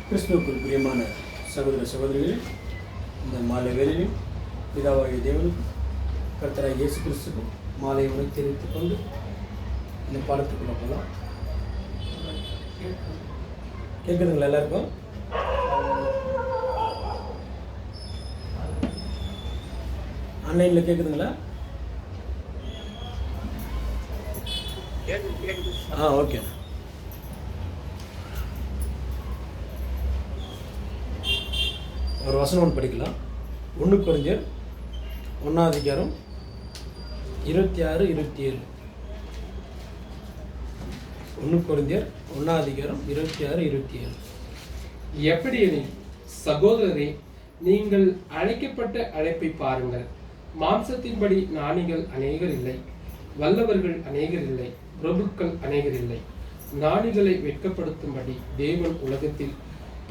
கிறிஸ்துவுக்குள் பிரியமான சகோதர சகோதரிகளே, இந்த மாலை வேளையில் பிதாவாகிய தேவனுக்கும் கர்த்தராகிய இயேசு கிறிஸ்துக்கும் மாலை உணவு தெரிவித்துக் கொண்டு இந்த பாடத்துக்குள்ள போகலாம். கேட்குதுங்களா எல்லாருக்கும்? ஆன்லைனில் கேட்குதுங்களா? ஓகே. ஒரு வசனம் ஒன்று படிக்கலாம். 1 கொரிந்தியர் 1 26, 27. 1 கொரிந்தியர் 1 26, 27. எப்படியெனில் சகோதரரே, நீங்கள் அழைக்கப்பட்ட அழைப்பை பாருங்கள். மாம்சத்தின்படி ஞானிகள் அநேகர் இல்லை, வல்லவர்கள் அநேகர் இல்லை, பிரபுக்கள் அநேகர் இல்லை. ஞானிகளை வெட்கப்படுத்தும்படி தேவன் உலகத்தில்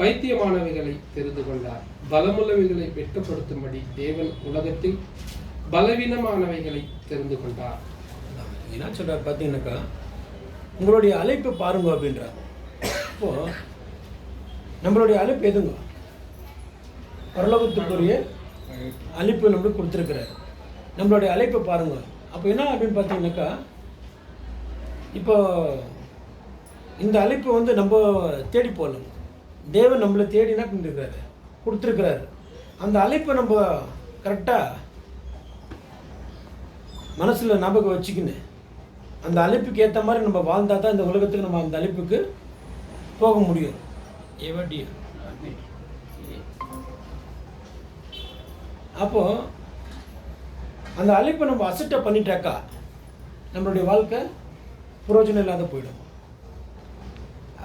பைத்தியமானவைகளை தெரிந்து கொண்டார். பலமுள்ளவைகளை வெட்கப்படுத்தும்படி தேவன் உலகத்தில் பலவீனமானவைகளை தெரிந்து கொண்டார். என்ன சொல்றார் பார்த்தீங்கன்னாக்கா, உங்களுடைய அழைப்பு பாருங்க அப்படின்றார். இப்போ நம்மளுடைய அழைப்பு எதுங்க? பரலோகத்துக்குரிய அழைப்பு நம்மளுக்கு கொடுத்துருக்கிறார். நம்மளுடைய அழைப்பை பாருங்க. அப்போ என்ன அப்படின்னு பார்த்தீங்கன்னாக்கா, இப்போ இந்த அழைப்பு வந்து நம்ம தேடி போகலாம். தேவன் நம்மளை தேடினா பண்ணிருக்கிறாரு, கொடுத்துருக்கிறாரு. அந்த அழைப்பை நம்ம கரெக்டாக மனசில் ஞாபகம் வச்சுக்கின்னு அந்த அழைப்புக்கு ஏற்ற மாதிரி நம்ம வாழ்ந்தால் தான் இந்த உலகத்துக்கு நம்ம அந்த அழைப்புக்கு போக முடியும். அப்போது அந்த அழைப்பை நம்ம அசட்டை பண்ணிட்டாக்கா நம்மளுடைய வாழ்க்கை பிரயோஜனம் இல்லாத போயிடும்.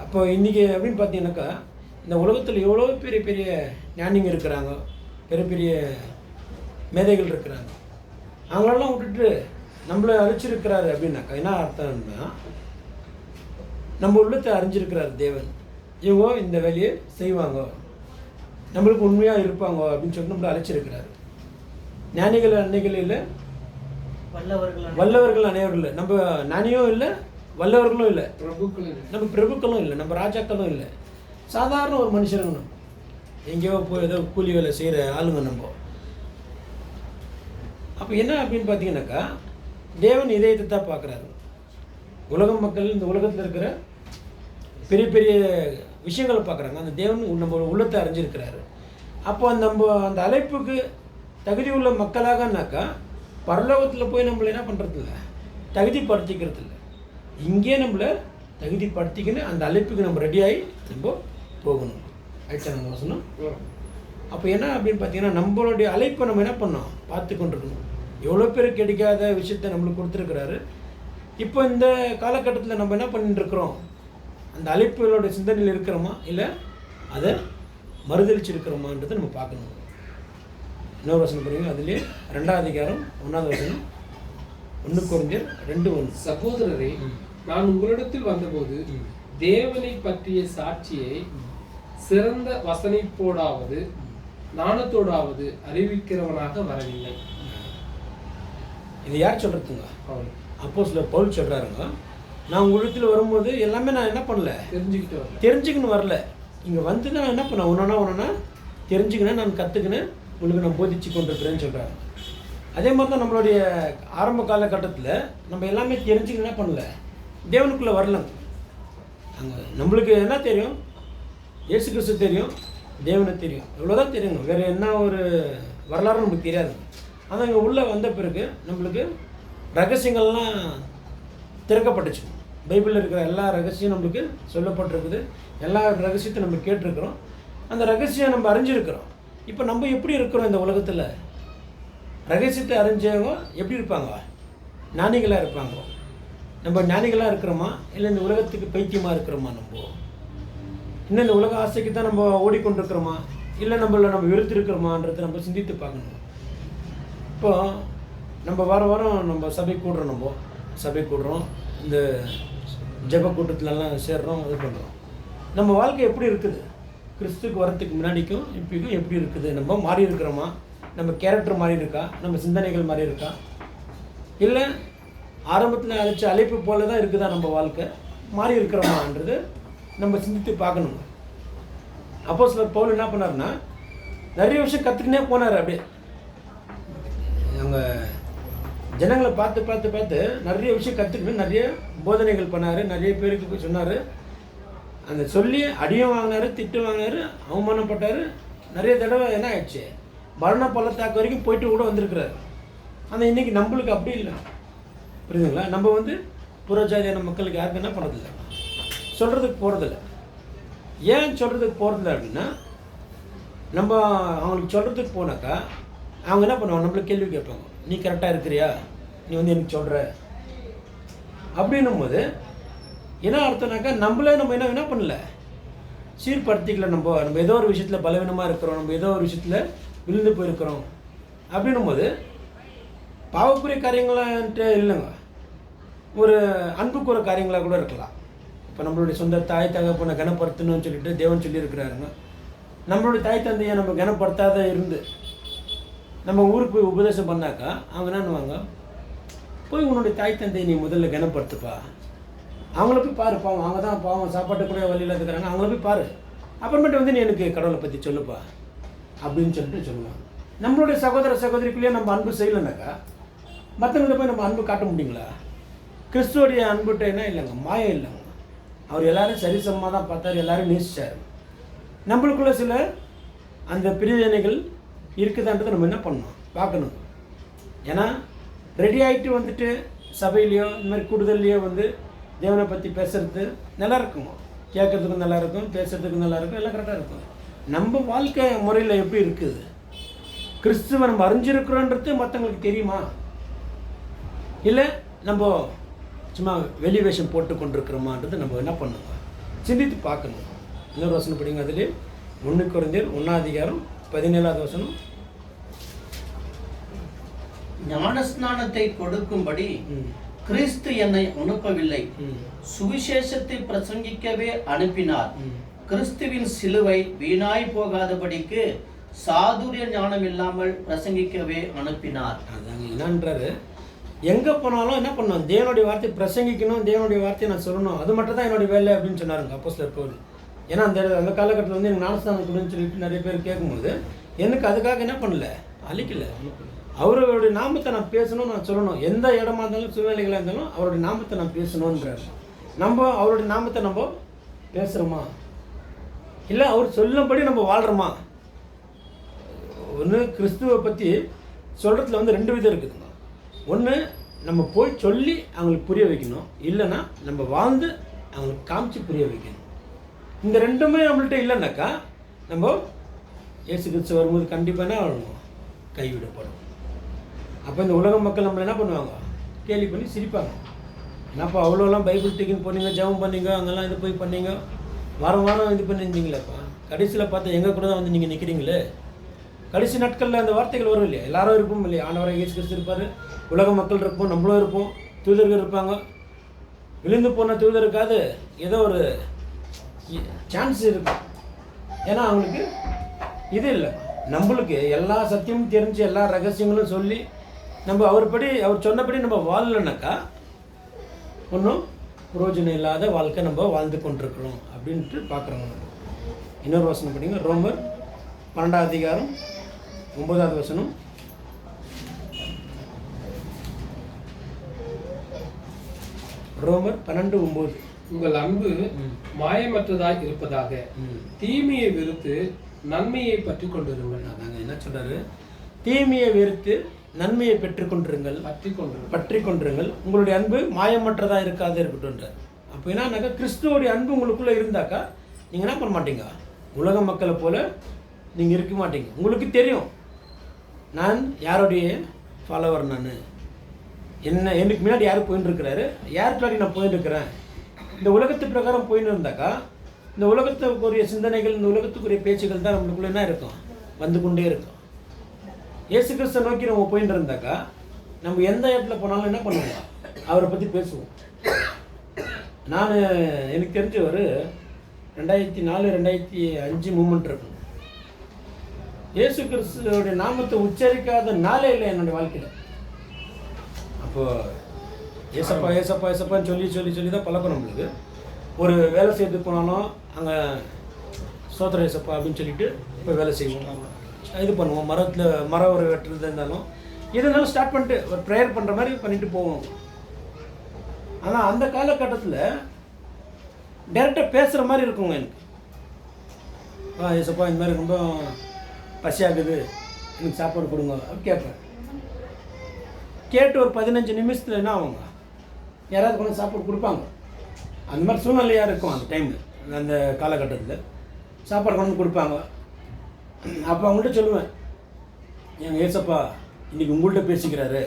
அப்போ இன்றைக்கி அப்படின்னு பார்த்தீங்கன்னாக்கா, இந்த உலகத்தில் எவ்வளோ பெரிய பெரிய ஞானிங்க இருக்கிறாங்க, பெரிய பெரிய மேதைகள் இருக்கிறாங்க. அவங்களெல்லாம் விட்டுட்டு நம்மளை அழைச்சிருக்கிறாரு அப்படின்னாக்கா என்ன அர்த்தம்னா, நம்ம உள்ளத்தை அறிஞ்சிருக்கிறார் தேவன். இவங்க இந்த வேலையை செய்வாங்க, நம்மளுக்கு உண்மையாக இருப்பாங்க அப்படின்னு சொல்லிட்டு நம்மளை அழைச்சிருக்கிறாரு. ஞானிகள் அன்னைகள் இல்லை, வல்லவர்கள் அனைவரும் இல்லை. நம்ம ஞானியும் இல்லை, வல்லவர்களும் இல்லை, நம்ம பிரபுக்களும் இல்லை, நம்ம ராஜாக்களும் இல்லை. சாதாரண ஒரு மனுஷருங்க. நம்ம எங்கேயோ போய் ஏதோ கூலி வேலை செய்கிற ஆளுங்க நம்ம. அப்போ என்ன அப்படின்னு பார்த்தீங்கன்னாக்கா, தேவன் இதயத்தை தான் பார்க்குறாரு. உலக மக்கள் இந்த உலகத்தில் இருக்கிற பெரிய பெரிய விஷயங்களை பார்க்குறாங்க. அந்த தேவன் நம்ம உள்ளத்தை அறிஞ்சிருக்கிறாரு. அப்போ நம்ம அந்த அழைப்புக்கு தகுதி உள்ள மக்களாகனாக்கா பரலோகத்தில் போய் நம்மளை என்ன பண்ணுறது இல்லை, தகுதிப்படுத்திக்கிறது இல்லை. இங்கே நம்மளை தகுதிப்படுத்திக்கின்னு அந்த அழைப்புக்கு நம்ம ரெடியாகி நம்ம போகணும். ஆயிடுச்சா நம்ம வசனம்? அப்போ என்ன அப்படின்னு பார்த்தீங்கன்னா, நம்மளுடைய அழைப்பை நம்ம என்ன பண்ணோம், பார்த்து கொண்டிருக்கணும். எவ்வளோ பேர் கிடைக்காத விஷயத்தை நம்மளுக்கு கொடுத்துருக்குறாரு. இப்போ இந்த காலகட்டத்தில் நம்ம என்ன பண்ணிட்டுருக்குறோம், அந்த அழைப்புகளோட சிந்தனையில் இருக்கிறோமா இல்லை அதை மறுதளிச்சிருக்கிறோமான்றதை நம்ம பார்க்கணும். இன்னொரு வசனம் பாருங்க, அதுலேயே 2 1 1 கொரிந்தியர் 2:1. சகோதரரே, நான் உங்களிடத்தில் வந்தபோது தேவனை பற்றிய சாட்சியை சிறந்த வசனிப்போடாவது நாணத்தோடாவது அறிவிக்கிறவனாக வரவில்லை. இது யார் சொல்கிறதுங்க? அப்போஸ்தலர் பவுல் சொல்கிறாருங்க. நான் உங்களிடத்தில் வரும்போது எல்லாமே நான் என்ன பண்ணல, தெரிஞ்சுக்கின்னு வரல. இங்கே வந்து நான் என்ன பண்ணேன், ஒன்றா தெரிஞ்சுக்கினேன், நான் கற்றுக்கினேன், உங்களுக்கு நான் போதிச்சு கொண்டிருக்கிறேன்னு சொல்கிறாரு. அதே மாதிரி தான் நம்மளுடைய ஆரம்ப காலகட்டத்தில் நம்ம எல்லாமே தெரிஞ்சுக்கின்னு என்ன பண்ணல, தேவனுக்குள்ளே வரலங்க. அங்கே நம்மளுக்கு என்ன தெரியும், இயேசு கிறிஸ்து தெரியும், தேவனை தெரியும், இவ்வளோதான் தெரியுங்க. வேறு என்ன ஒரு வரலாறு நமக்கு தெரியாது. ஆனால் இங்கே உள்ளே வந்த பிறகு நம்மளுக்கு ரகசியங்கள்லாம் திறக்கப்பட்டுச்சு. பைபிளில் இருக்கிற எல்லா ரகசியம் நம்மளுக்கு சொல்லப்பட்டிருக்குது. எல்லா ரகசியத்தையும் நம்ம கேட்டிருக்கிறோம். அந்த ரகசியம் நம்ம அறிஞ்சிருக்கிறோம். இப்போ நம்ம எப்படி இருக்கிறோம் இந்த உலகத்தில்? ரகசியத்தை அறிஞ்சவங்க எப்படி இருப்பாங்க? ஞானிகளாக இருப்பாங்க. நம்ம ஞானிகளாக இருக்கிறோமா இல்லை இந்த உலகத்துக்கு பைத்தியமாக இருக்கிறோமா? நம்ம இன்னும் இந்த உலக ஆசைக்கு தான் நம்ம ஓடிக்கொண்டிருக்கிறோமா இல்லை நம்ம வெறுத்திருக்கிறோமான்றதை நம்ம சிந்தித்து பார்க்கணும். இப்போ நம்ம வாரம் நம்ம சபை கூடுறோம், இந்த ஜெப கூட்டத்திலலாம் சேர்றோம், இது பண்ணுறோம். நம்ம வாழ்க்கை எப்படி இருக்குது? கிறிஸ்துக்கு வரத்துக்கு முன்னாடிக்கும் இப்போக்கும் எப்படி இருக்குது? நம்ம மாறி இருக்கிறோமா? நம்ம கேரக்டர் மாறி இருக்கா? நம்ம சிந்தனைகள் மாறி இருக்கா? இல்லை ஆரம்பத்தில் அழைச்ச அழைப்பு போல தான் இருக்குதா நம்ம வாழ்க்கை? மாறி இருக்கிறோமான்றது நம்ம சிந்தித்து பார்க்கணும். அப்போஸ்தலர் பவுல் என்ன பண்ணாருன்னா நிறைய விஷயம் கற்றுக்கினே போனார். அப்படியே அவங்க ஜனங்களை பார்த்து பார்த்து பார்த்து நிறைய விஷயம் கற்றுக்கிட்டு நிறைய போதனைகள் பண்ணார். நிறைய பேருக்கு போய் சொன்னார். அந்த சொல்லி அடியும் வாங்கினார், திட்டு வாங்கினார், அவமானப்பட்டார். நிறைய தடவை என்ன ஆயிடுச்சு, மரண பள்ளத்தாக்கு வரைக்கும் போயிட்டு கூட வந்திருக்கிறார். ஆனால் இன்றைக்கி நம்மளுக்கு அப்படி இல்லை. புரியுதுங்களா? நம்ம வந்து புறஜாதியான மக்களுக்கு யாருக்கு என்ன பண்ணுறதில்ல, சொல்கிறதுக்கு போகிறதில்ல. ஏன் சொல்கிறதுக்கு போகிறதில்ல அப்படின்னா, நம்ம அவங்களுக்கு சொல்கிறதுக்கு போனாக்கா அவங்க என்ன பண்ணுவாங்க, நம்மளுக்கு கேள்வி கேட்பாங்க. நீ கரெக்டாக இருக்கிறியா, நீ வந்து எனக்கு சொல்கிற அப்படின்னும் போது என்ன அர்த்தம்னாக்கா நம்ம என்ன பண்ணல, சீர்படுத்திக்கல. நம்ம ஏதோ ஒரு விஷயத்தில் பலவீனமாக இருக்கிறோம், நம்ம ஏதோ ஒரு விஷயத்தில் விழுந்து போயிருக்கிறோம் அப்படின்னும் போது பாவக்குரிய காரியங்களான்ட்டு இல்லைங்க, ஒரு அன்புக்குற காரியங்களாக கூட இருக்கலாம். இப்போ நம்மளுடைய சொந்த தாய் தகப்பனை கனப்படுத்தணும்னு சொல்லிட்டு தேவன் சொல்லியிருக்கிறாருங்க. நம்மளுடைய தாய் தந்தையை நம்ம கனப்படுத்தாத இருந்து நம்ம ஊருக்கு போய் உபதேசம் பண்ணாக்கா அவங்க என்னன்னுவாங்க, போய் உன்னுடைய தாய் தந்தையை நீ முதல்ல கனப்படுத்துப்பா, அவங்கள போய் பாரு, பாவம் அவங்க தான் பாவம் சாப்பாட்டு கூட வழியில் இருக்கிறாங்க, அவங்கள போய் பாரு, அப்புறமேட்டு வந்து நீ எனக்கு கடவுளை பற்றி சொல்லுப்பா அப்படின்னு சொல்லிட்டு சொல்லுவாங்க. நம்மளுடைய சகோதர சகோதரிக்குள்ளேயே நம்ம அன்பு செய்யலைனாக்கா மற்றவங்கள்ட்ட போய் நம்ம அன்பு காட்ட முடியுங்களா? கிறிஸ்துவோடைய அன்புட்ட என்ன இல்லைங்க, மாயம் இல்லைங்க. அவர் எல்லாரும் சரிசமமாக தான் பார்த்தார், எல்லாரும் நேசிச்சார். நம்மளுக்குள்ள சில அந்த பிரிவினைகள் இருக்குதான்றதை நம்ம என்ன பண்ணணும், பார்க்கணும். ஏன்னா ரெடி ஆகிட்டு வந்துட்டு சபையிலையோ இந்த மாதிரி கூடுதல்லையோ வந்து தேவனை பற்றி பேசுறது நல்லா இருக்குங்க, கேட்குறதுக்கும் நல்லா இருக்கும், பேசுகிறதுக்கும் நல்லா இருக்கும், எல்லாம் கரெக்டாக இருக்கும். நம்ம வாழ்க்கை முறையில் எப்படி இருக்குது, கிறிஸ்துவை நம்ம அறிஞ்சிருக்கிறோன்றது மற்றவங்களுக்கு தெரியுமா, இல்லை நம்ம சும்மா வெளி வேஷம் போட்டு கொண்டிருக்கிறோமான்றது நம்ம என்ன பண்ணுங்க, சிந்தித்து பார்க்கணும். இன்னொரு வசனம் படிங்க, அதிலே 1 கொரிந்தியர் 1:17 ஞானஸ்நானத்தை கொடுக்கும்படி கிறிஸ்து என்னை அனுப்பவில்லை, சுவிசேஷத்தை பிரசங்கிக்கவே அனுப்பினார். கிறிஸ்துவின் சிலுவை வீணாய் போகாதபடிக்கு சாதுரிய ஞானம் இல்லாமல் பிரசங்கிக்கவே அனுப்பினார். அதாங்க என்னன்றாரு, எங்கே போனாலும் என்ன பண்ணணும், தேவனுடைய வார்த்தை பிரசங்கிக்கணும், தேவனுடைய வார்த்தையை நான் சொல்லணும், அது மட்டும் தான் என்னுடைய வேலை அப்படின்னு சொன்னாருங்க அப்போஸ்தலர் பவுல். ஏன்னா அந்த காலகட்டத்தில் வந்து எனக்கு ஞானஸ்தானம் கொடுன்னு சொல்லிட்டு நிறைய பேர் கேட்கும்போது எனக்கு அதுக்காக என்ன பண்ணல, அழிக்கல. அவருடைய நாமத்தை நான் பேசணும், நான் சொல்லணும். எந்த இடமா இருந்தாலும் சூழ்நிலைகளாக இருந்தாலும் அவருடைய நாமத்தை நான் பேசணுன்றார். நம்ம அவருடைய நாமத்தை நம்ம பேசுகிறோமா, இல்லை அவர் சொல்லும்படி நம்ம வாழ்கிறோமா? ஒன்று கிறிஸ்துவை பற்றி சொல்கிறதுல வந்து 2 விதம் இருக்குதுங்க. ஒன்று நம்ம போய் சொல்லி அவங்களுக்கு புரிய வைக்கணும், இல்லைன்னா நம்ம வாழ்ந்து அவங்களுக்கு காமிச்சு புரிய வைக்கணும். இந்த 2மே நம்மள்கிட்ட இல்லைன்னாக்கா நம்ம இயேசு கிறிஸ்து வரும்போது கண்டிப்பாக என்ன ஆகணும், கைவிடப்படும். அப்போ இந்த உலக மக்கள் நம்மளை என்ன பண்ணுவாங்க, கேலி பண்ணி சிரிப்பாங்க. என்னப்பா அவ்வளோலாம் பைபிள் டிக்கின்னு போனீங்க, ஜெபம் பண்ணீங்க, அங்கெல்லாம் இது போய் பண்ணீங்க, வாரம் வாரம் இது பண்ணியிருந்தீங்களேப்பா, கடைசியில் பார்த்தா எங்கள் கூட தான் வந்து நீங்கள் நிற்கிறீங்களே. கடைசி நாட்களில் அந்த வார்த்தைகள் வரும் இல்லையா, எல்லாரும் இருப்போம் இல்லையா, ஆண்டவராக இயேசு கிறிஸ்து இருப்பார், உலக மக்கள் இருப்போம், நம்மளும் இருப்போம், தூதர்கள் இருப்பாங்க. விழுந்து போன தூதருக்காது ஏதோ ஒரு சான்ஸ் இருக்கும். ஏன்னா அவங்களுக்கு இது இல்லை, நம்மளுக்கு எல்லா சத்தியமும் தெரிஞ்சு எல்லா ரகசியங்களும் சொல்லி நம்ம அவர் சொன்னபடி நம்ம வாழலைனாக்கா ஒன்றும் பிரயோஜனம் இல்லாத வாழ்க்கை நம்ம வாழ்ந்து கொண்டிருக்கிறோம் அப்படின்ட்டு பார்க்குறோங்க. இன்னொரு வசனம் படிங்க, ரோமர் 12:9. ரோமர் 12:9. உங்கள் அன்பு மாயமற்றதாய் இருப்பதாக தீமையை வெறுத்து நன்மையை பற்றி கொண்டிருங்கள். அதாங்க என்ன சொல்றாரு, தீமையை வெறுத்து நன்மையை பெற்றுக்கொண்டிருங்கள், பற்றி கொண்டிருங்கள், உங்களுடைய அன்பு மாயமற்றதா இருக்காது இருக்கட்டும்ன்றார். அப்போ என்னன்னாக்கா கிறிஸ்துவோடைய அன்பு உங்களுக்குள்ளே இருந்தாக்கா நீங்கள் என்ன பண்ண மாட்டீங்க, உலக மக்களை போல நீங்கள் இருக்க மாட்டீங்க. உங்களுக்கு தெரியும் நான் யாருடைய ஃபாலோவர், நான் எனக்கு முன்னாடி யார் போயின்னு இருக்கிறாரு, யார் பின்னாடி நான் போயின்னு இருக்கிறேன். இந்த உலகத்து பிரகாரம் போயின்னு இருந்தாக்கா இந்த உலகத்துக்குரிய சிந்தனைகள், இந்த உலகத்துக்குரிய பேச்சுகள் தான் நம்மளுக்குள்ள என்ன இருக்கும், வந்து கொண்டே இருக்கும். இயேசு கிறிஸ்துவை நோக்கி நம்ம போயிட்டு இருந்தாக்கா நம்ம எந்த இடத்துல போனாலும் என்ன பண்ணுவோம், அவரை பற்றி பேசுவோம். எனக்கு தெரிஞ்ச ஒரு 2004-2005 மூமெண்ட் இருக்கும். இயேசு கிறிஸ்துவோடைய நாமத்தை உச்சரிக்காத நாளே இல்லை என்னுடைய வாழ்க்கையில். அப்போது ஏசப்பா ஏசப்பா ஏசப்பான்னு சொல்லி சொல்லி சொல்லி தான் பழக்கம் நம்மளுக்கு. ஒரு வேலை செய்யறதுக்கு போனாலும் அங்கே சோத்திரம் ஏசப்பா அப்படின்னு சொல்லிட்டு போய் வேலை செய்வோம், இது பண்ணுவோம். மரம் ஒரு வெட்டுறது இருந்தாலும் எதுனாலும் ஸ்டார்ட் பண்ணிட்டு ஒரு ப்ரேயர் பண்ணுற மாதிரி பண்ணிட்டு போவோம். ஆனால் அந்த காலகட்டத்தில் டைரெக்டாக பேசுகிற மாதிரி இருக்குங்க எனக்கு. ஏசப்பா இந்த மாதிரி ரொம்ப பசியாகுது, எனக்கு சாப்பாடு கொடுங்க அப்படி கேட்பேன். கேட்டு ஒரு 15 நிமிஷத்தில் என்ன ஆகுங்க, யாராவது கொண்டு சாப்பாடு கொடுப்பாங்க. அந்த மாதிரி சூழ்நிலையாக இருக்கும் அந்த டைமில், அந்த காலகட்டத்தில் சாப்பாடு கொண்டு கொடுப்பாங்க. அப்போ அவங்கள்ட்ட சொல்லுவேன், எங்கள் ஏசப்பா இன்றைக்கி உங்கள்கிட்ட பேசிக்கிறாரு,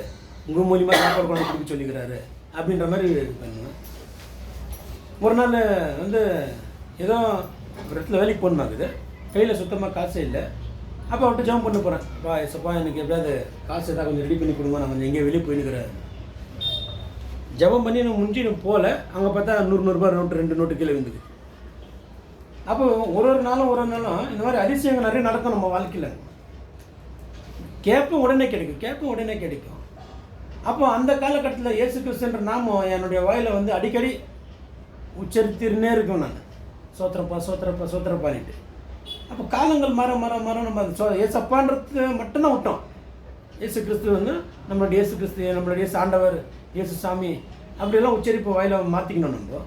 உங்கள் மூலியமாக சாப்பாடு கொண்டு கொடுக்க சொல்லிக்கிறாரு அப்படின்ற மாதிரி பண்ணுவேன். ஒரு நாள் வந்து ஏதோ ஒரு இடத்துல வேலைக்கு போகணுமாக்குது, கையில் சுத்தமாக காசே இல்லை. அப்போ அவர்கிட்ட ஜாம் பண்ண போகிறேன், ஏசப்பா எனக்கு எப்படியாவது காசு ஏதாவது கொஞ்சம் ரெடி பண்ணி கொடுங்க, நான் கொஞ்சம் எங்கேயோ வெளியே போயினுக்கிறேன். ஜபம் பண்ணி நான் முடிஞ்சு போகல, அங்கே பார்த்தா 100 ரூபாய் நோட்டு 2 நோட்டு கீழே விழுந்துது. அப்போ ஒரு நாளும் இந்த மாதிரி அதிசயங்கள் நிறைய நடக்கும் நம்ம வாழ்க்கையில். கேட்போம் உடனே கிடைக்கும். அப்போ அந்த காலகட்டத்தில் இயேசு கிறிஸ்துன்ற நாமம் என்னுடைய வாயில் வந்து அடிக்கடி உச்சரித்திருந்தே இருக்கும். நான் சோத்திரப்பான்ட்டு. அப்போ காலங்கள் மாற நம்ம ஏசப்பான்றது மட்டும்தான் விட்டோம். இயேசு கிறிஸ்து வந்து நம்மளுடைய இயேசு கிறிஸ்து, நம்மளுடைய ஆண்டவர் இயேசு சாமி அப்படியெல்லாம் உச்சரிப்பு வாயில் மாற்றிக்கணும். நம்ம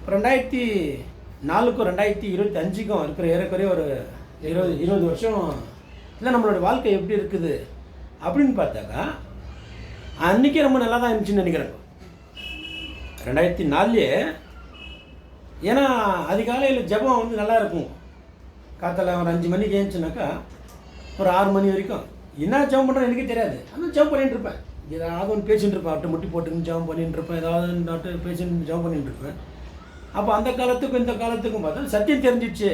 2004க்கும் 2025க்கும் இருக்கிற ஏறக்குறைய ஒரு 20 வருஷம் இல்லை நம்மளோட வாழ்க்கை எப்படி இருக்குது அப்படின்னு பார்த்தாக்கா அன்றைக்கே ரொம்ப நல்லா தான் இருந்துச்சுன்னு நினைக்கிறேன். 2004 ஏன்னா அதிகாலையில் ஜபம் வந்து நல்லா இருக்கும். காத்தால ஒரு 5 மணிக்கு ஏந்துச்சுனாக்கா ஒரு 6 மணி வரைக்கும் என்ன ஜபம் பண்ணுறேன் எனக்கே தெரியாது. ஆனால் ஜபம் பண்ணிகிட்டு இருப்பேன், ஏதாவது ஒன்று பேசிகிட்டு இருப்பேன், அவட்ட முட்டி போட்டுன்னு ஜபம் பண்ணிட்டு இருப்பேன், ஏதாவது நாட்டு பேசிட்டு ஜபம் பண்ணிட்டு இருப்பேன். அப்போ அந்த காலத்துக்கும் இந்த காலத்துக்கும் பார்த்தா சத்தியம் தெரிஞ்சிச்சு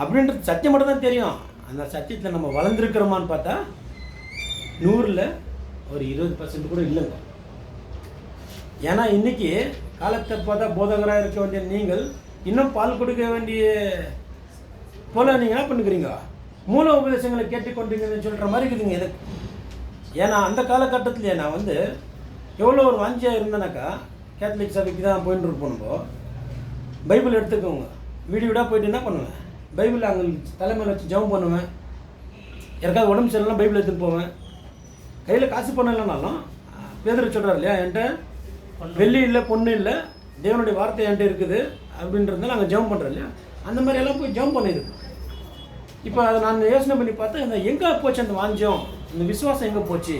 அப்படின்றது சத்தியம் மட்டும் தான் தெரியும். அந்த சத்தியத்தில் நம்ம வளர்ந்துருக்கிறோமான்னு பார்த்தா 100ல் ஒரு 20% கூட இல்லைங்க. ஏன்னா இன்றைக்கி காலத்தை பார்த்தா போதகராக இருக்க வேண்டிய நீங்கள் இன்னும் பால் கொடுக்க வேண்டிய போல் நீங்கள் என்ன பண்ணுக்கிறீங்க, மூல உபதேசங்களை கேட்டுக்கொண்டீங்கன்னு சொல்கிற மாதிரி இருக்குதுங்க எனக்கு. ஏன்னா அந்த காலகட்டத்தில் நான் வந்து எவ்வளோ ஒரு வாஞ்சியாக இருந்தேனாக்கா கேத்தலிக் சபைக்கு தான் போயிட்டு இருப்போம். நம்ம பைபிள் எடுத்துக்கோங்க, வீடாக போயிட்டு என்ன பண்ணுவேன், பைபிள் அங்கே தலைமையில் வச்சு ஜெபம் பண்ணுவேன். யாருக்காவது உடம்பு சரியில்லாம் பைபிள் எடுத்துகிட்டு போவேன். கையில் காசு பணம் இல்லைனாலும் பேதுரு சொல்கிறார் இல்லையா, என்கிட்ட வெள்ளி இல்லை பொண்ணு இல்லை, தேவனுடைய வார்த்தை என்கிட்ட இருக்குது அப்படின்றதுனால நாங்கள் ஜெபம் பண்ணுறோம் இல்லையா, அந்த மாதிரி எல்லாம் போய் ஜெபம் பண்ணியிருக்கோம். இப்போ அதை நான் யோசனை பண்ணி பார்த்தா இந்த எங்கே போச்சு அந்த வாஞ்சம், இந்த விசுவாசம் எங்கே போச்சு.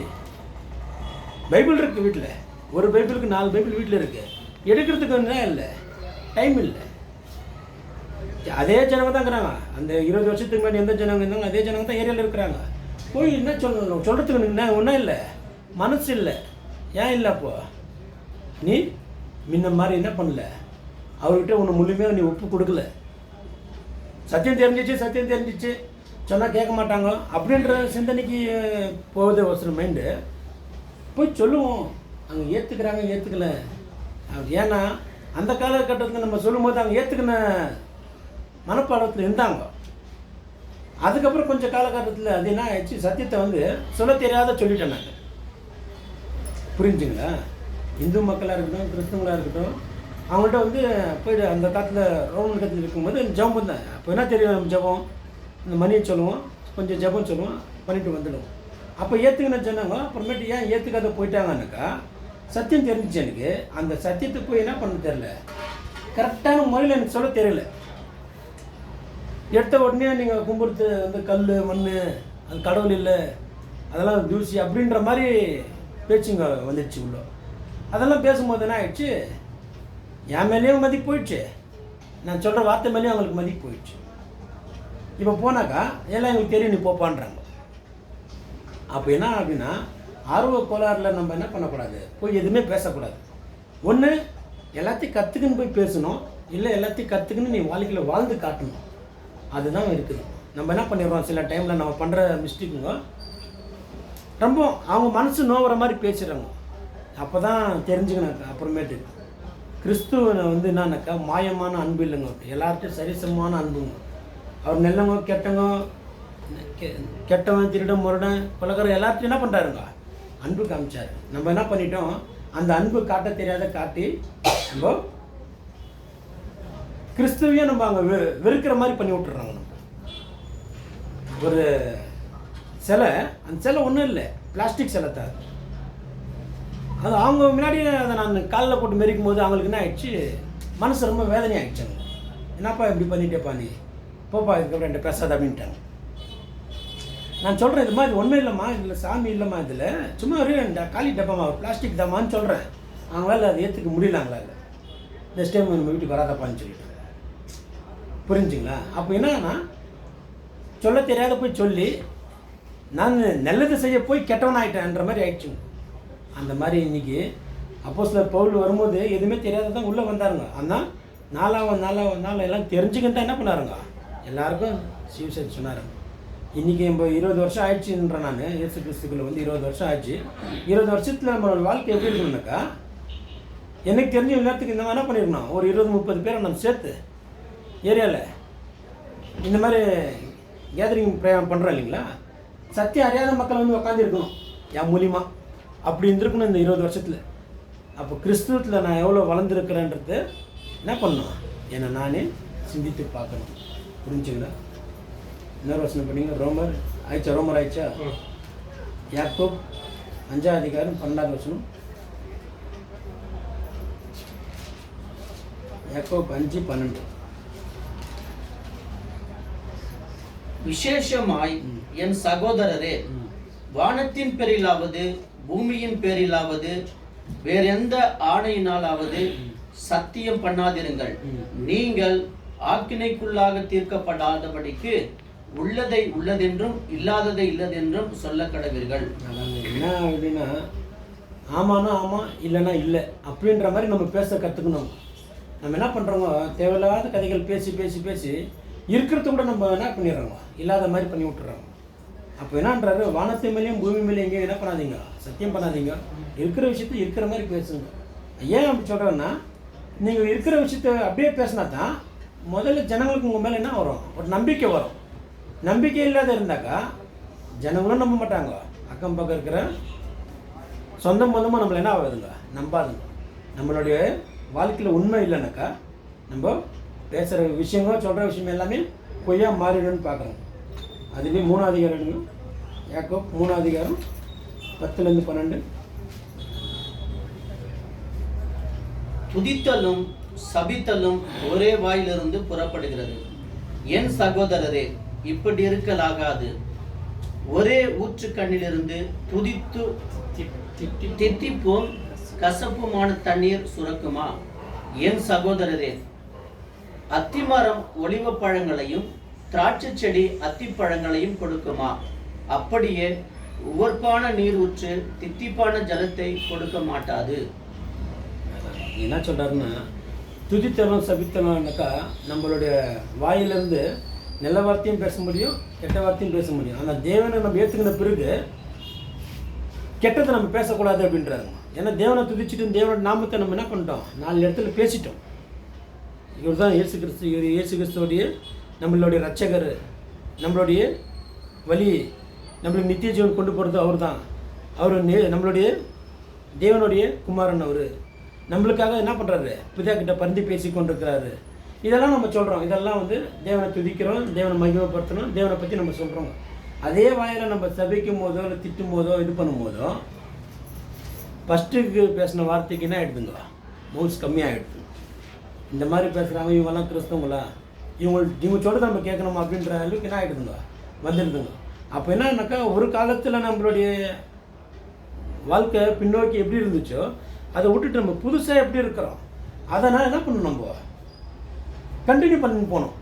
பைபிள் இருக்குது வீட்டில், ஒரு பைபிளுக்கு 4 பைபிள் வீட்டில் இருக்குது, எடுக்கிறதுக்கு ஒன்றும் இல்லை, டைம் இல்லை. அதே ஜனங்க தான் இருக்கிறாங்க, அந்த 20 வருஷத்துக்கு முன்னாடி எந்த ஜனங்க இருந்தாங்க அதே ஜனங்க தான் ஏரியாவில் இருக்கிறாங்க. போய் என்ன சொல்லணும், சொல்கிறதுக்கு என்ன ஒன்றும் இல்லை, மனசு இல்லை. ஏன் இல்லை, அப்போ நீ முன்ன மாதிரி என்ன பண்ணல, அவர்கிட்ட ஒன்று முழுமையாக நீ ஒப்பு கொடுக்கல. சத்தியம் தெரிஞ்சிச்சு சொன்னால் கேட்க மாட்டாங்க அப்படின்ற சிந்தனைக்கு போகுது ஒரு சில மைண்டு. போய் சொல்லுவோம், அங்கே ஏற்றுக்கல. ஏன்னா அந்த காலகட்டத்தில் நம்ம சொல்லும் போது அங்கே ஏற்றுக்கின மனப்பாடத்தில் இருந்தாங்க. அதுக்கப்புறம் கொஞ்சம் காலகட்டத்தில் அது என்ன ஆயிடுச்சு, சத்தியத்தை வந்து சொல்ல தெரியாத சொல்லிட்டேன் நாங்கள். புரிஞ்சுங்களா? இந்து மக்களாக இருக்கட்டும் கிறிஸ்தவங்களாக இருக்கட்டும், அவங்கள்ட்ட வந்து போய்ட்டு அந்த காலத்தில் ரோமன் கத்தில் இருக்கும்போது ஜபம் பண்ணேன். அப்போ என்ன தெரியும், ஜபம் இந்த மணியை சொல்லுவோம், கொஞ்சம் ஜபம் சொல்லுவோம், பண்ணிட்டு வந்துடுவோம். அப்போ ஏற்றுக்கின சொன்னாங்க. அப்புறமேட்டு ஏன் ஏற்றுக்காத போயிட்டாங்கன்னாக்கா சத்தியம் தெரிஞ்சிச்சு எனக்கு. அந்த சத்தியத்தை போய் என்ன பண்ண தெரியல, கரெக்டான முறையில் எனக்கு சொல்ல தெரியல. எடுத்த உடனே நீங்கள் கும்பிடுறது வந்து கல் மண், அது கடவுள் இல்லை, அதெல்லாம் தூசி அப்படின்ற மாதிரி பேச்சுங்க வந்துடுச்சு உள்ள. அதெல்லாம் பேசும்போது என்ன ஆயிடுச்சு, என் மேலேயும் மதிப்பு போயிடுச்சு, நான் சொல்கிற வார்த்தை மேலேயும் அவங்களுக்கு மதிப்பு போயிடுச்சு. இப்போ போனாக்கா எல்லாம் எங்களுக்கு தெரியும், நீ போப்பான்றாங்க. அப்போ என்ன அப்படின்னா ஆர்வ கோளாறில் நம்ம என்ன பண்ணக்கூடாது, போய் எதுவுமே பேசக்கூடாது. ஒன்று எல்லாத்தையும் கற்றுக்குன்னு போய் பேசணும், இல்லை எல்லாத்தையும் கற்றுக்குன்னு நீ வாழ்க்கையில் வாழ்ந்து காட்டணும். அதுதான் இருக்குது. நம்ம என்ன பண்ணிடுறோம், சில டைமில் நம்ம பண்ணுற மிஸ்டேக்குங்க ரொம்ப அவங்க மனசு நோவுற மாதிரி பேசுகிறாங்க. அப்போ தான் தெரிஞ்சுக்கணும். அப்புறமேட்டு கிறிஸ்துவனை வந்து என்னன்னாக்கா மாயமான அன்பு இல்லைங்க, எல்லார்ட்டையும் சரிசமமான அன்புங்க. அவர் நல்லவங்க கெட்டவன் திருடன் முரடன் கொலகாரன் எல்லார்ட்டையும் என்ன பண்ணுறாருங்க, அன்பு காமிச்சார். நம்ம என்ன பண்ணிட்டோம், அந்த அன்பு காட்ட தெரியாத காட்டி நம்ம கிறிஸ்துவையும் நம்ம அங்கே வெறுக்கிற மாதிரி பண்ணி விட்டுறாங்க. நம்ம ஒரு சிலை, அந்த சிலை ஒன்றும் இல்லை, பிளாஸ்டிக் சிலை தான். அது அவங்க முன்னாடி அதை நான் காலில் போட்டு மெரிக்கும் போது அவங்களுக்கு என்ன ஆயிடுச்சு, மனசு ரொம்ப வேதனை ஆகிடுச்சாங்க. என்னப்பா இப்படி பண்ணிட்டேப்பா நீ, போப்பா இதுக்கப்புறம் என்கிட்ட பேசாத அப்படின்ட்டாங்க. நான் சொல்கிறேன், இது மாதிரி ஒன்றும் இல்லைம்மா, இதில் சாமி இல்லைம்மா, இதில் சும்மா ஒரு காலி டப்பாம்மா, ஒரு பிளாஸ்டிக் தாம்மான்னு சொல்கிறேன். அவங்களால அதை ஏற்றுக்க முடியல. அவங்களால நெக்ஸ்ட் டைம் நம்ம வீட்டுக்கு வராதப்பான்னு சொல்லிட்டு, புரிஞ்சுங்களா? அப்போ என்னன்னா, சொல்ல தெரியாத போய் சொல்லி நான் நல்லது செய்ய போய் கெட்டவன் ஆகிட்டேன்ற மாதிரி ஆயிடுச்சுங்க. அந்த மாதிரி இன்றைக்கி அப்போஸ்தலர் பவுல் வரும்போது எதுவுமே தெரியாததான் உள்ளே வந்தாருங்க. ஆனால் நாளாக எல்லாம் தெரிஞ்சுக்கிட்டு தான் என்ன பண்ணாருங்க, எல்லாருக்கும் சுவிசேஷம் சொன்னாருங்க. இன்றைக்கி நம்ம 20 வருஷம் ஆயிடுச்சுன்ற, நான் இயேசு கிறிஸ்துக்குள்ள வந்து 20 வருஷம் ஆயிடுச்சு. 20 வருஷத்தில் நம்மளோட வாழ்க்கை எப்படி இருக்கணும்னாக்கா, எனக்கு தெரிஞ்ச நேரத்துக்கு இந்த மாதிரி என்ன பண்ணியிருக்கணும், ஒரு 20-30 பேரை நம்ம சேர்த்து ஏரியாவில் இந்த மாதிரி கேதரிங் பிரயாணம் பண்ணுறோம் இல்லைங்களா, சத்தியம் அறியாத மக்கள் வந்து உட்காந்துருக்கணும் என் மூலியமாக. அப்படி இருந்திருக்கணும் இந்த 20 வருஷத்தில். அப்போ கிறிஸ்துவத்தில் நான் எவ்வளோ வளர்ந்துருக்கிறேன்றது என்ன பண்ணணும், என்னை நானே சிந்தித்து பார்க்கணும். புரிஞ்சுங்களா? இன்னொரு வசனம் பண்ணிங்க, ரோமர் ஆயிடுச்சா? யாக்கோப் 5ஆம் அதிகாரம் 12ஆவது வசனம். யாக்கோப் 5:12. விசேஷமாய் என் சகோதரரே, வானத்தின் பேரிலாவது பூமியின் பேரிலாவது வேறெந்த ஆணையினாலாவது சத்தியம் பண்ணாதிருங்கள், நீங்கள் ஆக்கினைக்குள்ளாக தீர்க்கப்படாதபடிக்கு உள்ளதை உள்ளதென்றும் இல்லாததை இல்லதென்றும் சொல்ல கடவீர்கள். என்ன அப்படின்னா, ஆமானா ஆமாம், இல்லைன்னா இல்லை அப்படின்ற மாதிரி நம்ம பேச கற்றுக்கணும். நம்ம என்ன பண்ணுறோங்க, தேவையில்லாத கதைகள் பேசி பேசி பேசி இருக்கிறத கூட நம்ம என்ன பண்ணிடுறோங்க, இல்லாத மாதிரி பண்ணி விட்டுறோங்க. அப்போ என்னன்றாரு, வானத்து மேலேயும் பூமி மேலேயும் எங்கேயும் என்ன பண்ணாதீங்க, சத்தியம் பண்ணாதீங்க, இருக்கிற விஷயத்த இருக்கிற மாதிரி பேசுங்க. ஏன் அப்படி சொல்கிறேன்னா, நீங்கள் இருக்கிற விஷயத்த அப்படியே பேசினா தான் முதல்ல ஜனங்களுக்கு உங்கள் மேலே என்ன வரும், ஒரு நம்பிக்கை வரும். நம்பிக்கை இல்லாத இருந்தாக்கா ஜனங்களும் நம்ப மாட்டாங்க, அக்கம் பக்கம் இருக்கிற சொந்தம் பந்தமாக நம்மளை என்ன ஆகுதுங்க, நம்பாதுங்க. நம்மளுடைய வாழ்க்கையில் உண்மை இல்லைனாக்கா நம்ம பேசுகிற விஷயங்கள் சொல்கிற விஷயம் எல்லாமே பொய்யா மாறிடுன்னு பார்க்குறோங்க. அதுலேயும் 3ஆம் அதிகாரம், யாக்கோப் 3ஆம் அதிகாரம் 10-12. துதித்தலும் சபித்தலும் ஒரே வாயிலிருந்து புறப்படுகிறது. என் சகோதரரே, இப்படி இருக்கலாகாது. ஒரே ஊற்றுக்கண்ணிலிருந்து துதித்து தித்திப்பும் கசப்புமான தண்ணீர் சுரக்குமா? என் சகோதரரே, அத்திமரம் ஒலிவ பழங்களையும் திராட்சை செடி அத்திப்பழங்களையும் கொடுக்குமா? அப்படியே உவர்ப்பான நீர் ஊற்று தித்திப்பான ஜலத்தை கொடுக்க மாட்டாது. என்ன சொல்கிறாருன்னா, துதித்தலும் சபித்தலும்னாக்கா நம்மளுடைய வாயிலிருந்து நல்ல வார்த்தையும் பேச முடியும், கெட்ட வார்த்தையும் பேச முடியும். ஆனால் தேவனை நம்ம ஏற்றுக்கின பிறகு கெட்டதை நம்ம பேசக்கூடாது அப்படின்றாரு. ஏன்னா தேவனை துதிச்சுட்டு தேவனோட நாமத்தை நம்ம என்ன பண்ணிட்டோம், 4 இடத்துல பேசிட்டோம். இவர் தான் இயேசு கிறிஸ்து, இவர் இயேசு கிறிஸ்துவோடைய நம்மளுடைய ரட்சகர், நம்மளுடைய வழி, நம்மளுக்கு நித்திய ஜீவன் கொண்டு போகிறது அவர் தான். அவர் நம்மளுடைய தேவனுடைய குமாரன். அவர் நம்மளுக்காக என்ன பண்ணுறாரு, பிதா கிட்ட பரிந்து பேசி கொண்டிருக்கிறாரு. இதெல்லாம் நம்ம சொல்கிறோம், இதெல்லாம் வந்து தேவனை துதிக்கிறோம், தேவனை மகிமைப்படுத்தணும், தேவனை பற்றி நம்ம சொல்கிறோம். அதே வாயில் நம்ம சபிக்கும் போதோ இல்லை திட்டும் போதோ இது பண்ணும் போதோ ஃபஸ்ட்டுக்கு பேசின வார்த்தைக்கு என்ன ஆகிடுதுங்க, மவுஸ் கம்மியாகிடுது. இந்த மாதிரி பேசுகிறாங்க, இவங்கெல்லாம் கிறிஸ்தவங்களா, இவங்க சொல்கிறது நம்ம கேட்கணுமா அப்படின்ற அளவுக்கு என்ன ஆகிடுதுங்க, வந்துடுதுங்க. அப்போ என்னன்னாக்கா, ஒரு காலத்தில் நம்மளுடைய வாழ்க்கை பின்னோக்கி எப்படி இருந்துச்சோ அதை விட்டுட்டு நம்ம புதுசாக எப்படி இருக்கிறோம், அதனால் என்ன பண்ணணும், நம்ம கண்டினியூ பண்ணி போகணும்.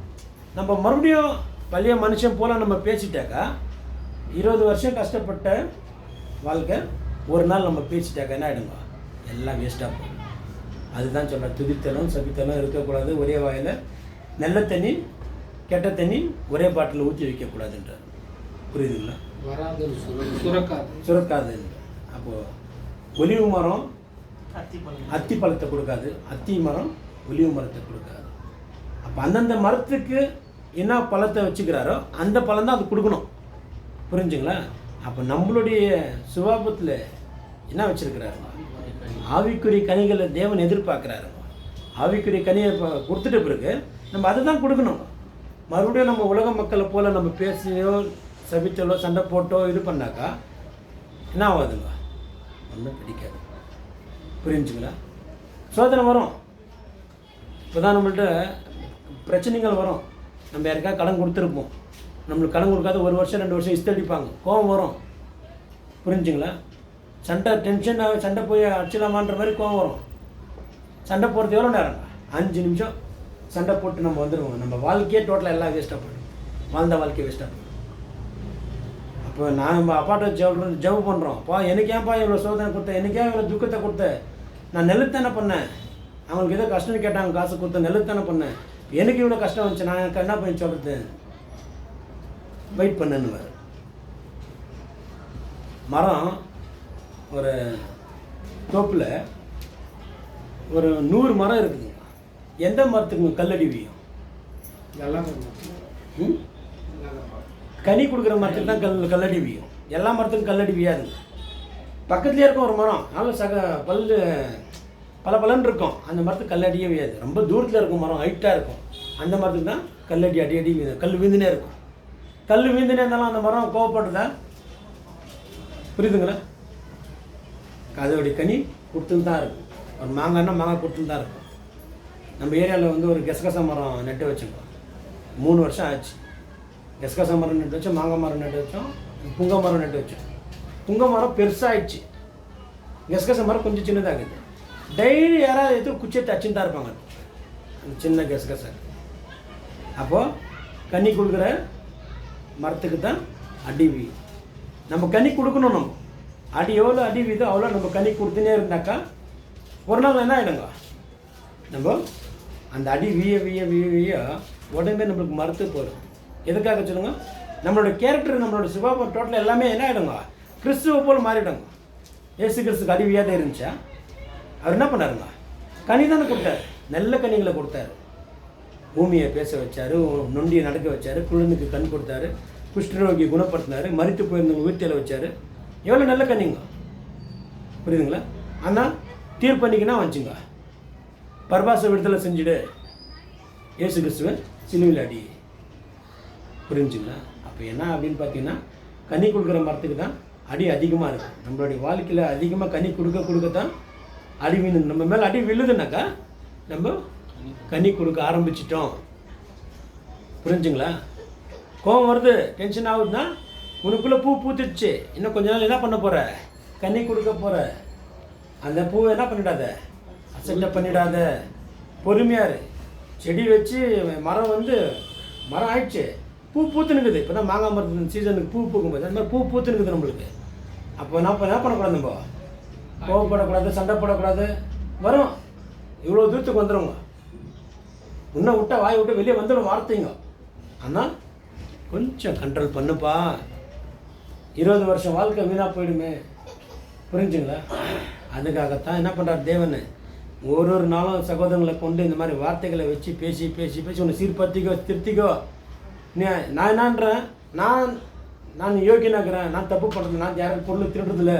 நம்ம மறுபடியும் பழைய மனுஷன் போல் நம்ம பேசிட்டாக்கா 20 வருஷம் கஷ்டப்பட்ட வாழ்க்கை ஒரு நாள் நம்ம பேசிட்டாக்கா என்ன ஆகிடுங்க, எல்லாம் வேஸ்ட்டாக போகும். அதுதான் சொல்கிறேன், துதித்தலும் சபித்தலும் இருக்கக்கூடாது, ஒரே வாயில் நல்ல தண்ணி கெட்ட தண்ணி ஒரே பாட்டில் ஊற்றி வைக்கக்கூடாதுன்றார். புரியுதுங்களா? சுரக்காது. அப்போது ஒலிவு மரம் அத்தி பழத்தை கொடுக்காது, அத்தி மரம் ஒலிவு மரத்தை கொடுக்காது. அப்போ அந்தந்த மரத்துக்கு என்ன பழத்தை வச்சுக்கிறாரோ அந்த பழம் தான் அது கொடுக்கணும். புரிஞ்சுங்களா? அப்போ நம்மளுடைய சுபாவத்தில் என்ன வச்சுருக்கிறாரு, ஆவிக்குரிய கனிகளை தேவன் எதிர்பார்க்குறாரு. ஆவிக்குரிய கனியை கொடுத்துட்ட பிறகு நம்ம அதை தான் கொடுக்கணும். மறுபடியும் நம்ம உலக மக்களை போல் நம்ம பேசியோ சபித்தலோ சண்டை போட்டோ இது பண்ணாக்கா என்ன ஆகாதுங்க, ஒன்றும் பிடிக்காது. புரிஞ்சுங்களா? சோதனை வரும், இப்போ தான் நம்மள்ட்ட பிரச்சனைகள் வரும். நம்ம யாருக்காவது கடன் கொடுத்துருப்போம், நம்மளுக்கு கடன் கொடுக்காத 1 வருஷம் 2 வருஷம் இஸ்தடிப்பாங்க, கோபம் வரும். புரிஞ்சுங்களா? சண்டை டென்ஷன் சண்டை போய் அடிச்சிடலாமான்ற மாதிரி கோபம் வரும். சண்டை போடுறது எவ்வளோ நேரம்? 5 நிமிஷம் சண்டை போட்டு நம்ம வந்துடுவோம். நம்ம வாழ்க்கையே டோட்டலாக எல்லாம் வேஸ்ட்டாக போய்டும், வாழ்ந்த வாழ்க்கையை வேஸ்ட்டாக போய்டும். அப்போ நம்ம அப்பாட்ட ஜெப பண்ணுறோம், அப்பா எனக்கு ஏன்ப்பா இவ்வளோ சோதனை கொடுத்த, எனக்கு ஏன் இவ்வளோ துக்கத்தை கொடுத்த, நான் நெல்லுத்தானே பண்ணேன், அவங்களுக்கு ஏதோ கஷ்டம்னு கேட்டாங்க, காசு கொடுத்த நெல்லுத்தானே பண்ணேன், எனக்கு இவ்வளோ கஷ்டம் வந்துச்சு, நான் எனக்கு என்ன பண்ணி சொல்கிறது? வெயிட் பண்ணுன்னு. மரம் ஒரு தோப்பில் ஒரு 100 மரம் இருக்குதுங்க. எந்த மரத்துக்கு கல்லடி வீயும்? கனி கொடுக்குற மரத்துக்கு தான் கல்லடி வீயும். எல்லா மரத்துக்கும் கல்லடி வீயாதுங்க. பக்கத்துலேயே இருக்கும் ஒரு மரம், நல்ல பல பலன்னு இருக்கும், அந்த மரத்துக்கு கல்லடியே வீயாது. ரொம்ப தூரத்தில் இருக்கும் மரம், ஹைட்டாக இருக்கும், அந்த மரத்துக்கு தான் கல்லடி அடி வீழும். கல் வீந்துனே இருக்கும். கல் வீந்துனே இருந்தாலும் அந்த மரம் கோவப்பட்டுதா? புரியுதுங்களா? அதோடைய கனி கொடுத்துன்னு தான் இருக்கும். ஒரு மாங்காய்னா மாங்காய் கொடுத்துன்னு தான் இருக்கும். நம்ம ஏரியாவில் ஒரு கெசகசா மரம் நட்டு வச்சுருக்கோம், 3 வருஷம் ஆச்சு. கெசகசா மரம் நட்டு வச்சோம், மாங்காய் மரம் நட்டு வச்சோம், புங்க மரம் நட்டு வச்சோம். புங்க மரம் பெருசாகிடுச்சு, கெசகசா மரம் கொஞ்சம் சின்னதாகுது. டெய்லி யாராவது எதுவும் குச்சியை தச்சுன்னு தான் இருப்பாங்க அந்த சின்ன கெசகசா. அப்போது கனி கொடுக்குற மரத்துக்கு தான் அடி வீ. நம்ம கனி கொடுக்கணும். நம்ம அடி எவ்வளோ அடி வீதோ அவ்வளோ நம்ம கனி கொடுத்துனே இருந்தாக்கா ஒரு நாள் என்ன ஆகிடுங்க, நம்ம அந்த அடி வீய உடம்பே நம்மளுக்கு மறுத்து போயிடும். எதுக்காக சொல்லுங்க? நம்மளோட கேரக்டர், நம்மளோட சுபாவம் டோட்டல் எல்லாமே என்ன ஆகிடுங்க, கிறிஸ்துவ போல் மாறிடுங்க. ஏசு கிறிஸ்துக்கு அடி வீயாதே இருந்துச்சா? அவர் என்ன பண்ணாருங்க? கனி தானே கொடுத்தாரு, நல்ல கனிகளை கொடுத்தாரு. பூமியை பேச வச்சார், நொண்டியை நடக்க வச்சார், குழந்தைக்கு கண் கொடுத்தாரு, குஷ்டரோகியை குணப்படுத்தினார், மரித்து போயிருந்தவங்க வீட்டில் வச்சார். எவ்வளோ நல்ல கண்ணிங்க, புரியுதுங்களா? ஆனால் தீர்ப்பண்ணிக்குன்னா வந்துச்சுங்க, பர்பாச விடுதலை செஞ்சுடு, ஏசு கிறிஸ்துவ சிலுவையில் அடி. புரிஞ்சுங்களா? அப்போ என்ன அப்படின்னு பார்த்தீங்கன்னா, கனி கொடுக்குற மரத்துக்கு தான் அடி அதிகமாக இருக்குது. நம்மளுடைய வாழ்க்கையில் அதிகமாக கனி கொடுக்க தான் அடி விழு. நம்ம மேலே அடி விழுதுனாக்கா நம்ம கனி கொடுக்க ஆரம்பிச்சிட்டோம். புரிஞ்சுங்களா? கோவம் வருது, டென்ஷன் ஆகுதுன்னா உனக்குள்ளே பூ பூத்துடுச்சு, இன்னும் கொஞ்ச நாள் என்ன பண்ண போகிற? கனி கொடுக்க போகிற. அந்த பூவை என்ன பண்ணிடாத, அசட்டை பண்ணிடாத, பொறுமையாரு. செடி வச்சு மரம் மரம் ஆயிடுச்சு, பூ பூத்துனுக்குது. இப்போ தான் மாங்காய் மரத்து சீசனுக்கு பூ பூக்கும்போது அந்த மாதிரி பூ பூத்துனுக்குது நம்மளுக்கு. அப்போ என்ன பண்ணக்கூடாது, நம்ம கோவப்படக்கூடாது, சண்டை போடக்கூடாது. வரும், இவ்வளோ தூரத்துக்கு வந்துடுங்க. இன்னும் விட்டா வாய் விட்டு வெளியே வந்துடும் வார்த்தைங்க. ஆனால் கொஞ்சம் கண்ட்ரோல் பண்ணுப்பா, 20 வருஷம் வாழ்க்கை வீணாக போயிடுமே. புரிஞ்சுங்களா? அதுக்காகத்தான் என்ன பண்ணுறார் தேவன், ஒரு நாளும் சகோதரங்களை கொண்டு இந்த மாதிரி வார்த்தைகளை வச்சு பேசி பேசி பேசி உன்னை சீர்படுத்திக்கோ, திருத்திக்கோ. நான் என்னன்றேன், நான் யோகியனாக்குறேன், நான் தப்பு பண்ணுறது, நான் யாரும் பொருள் திருடுறதில்ல,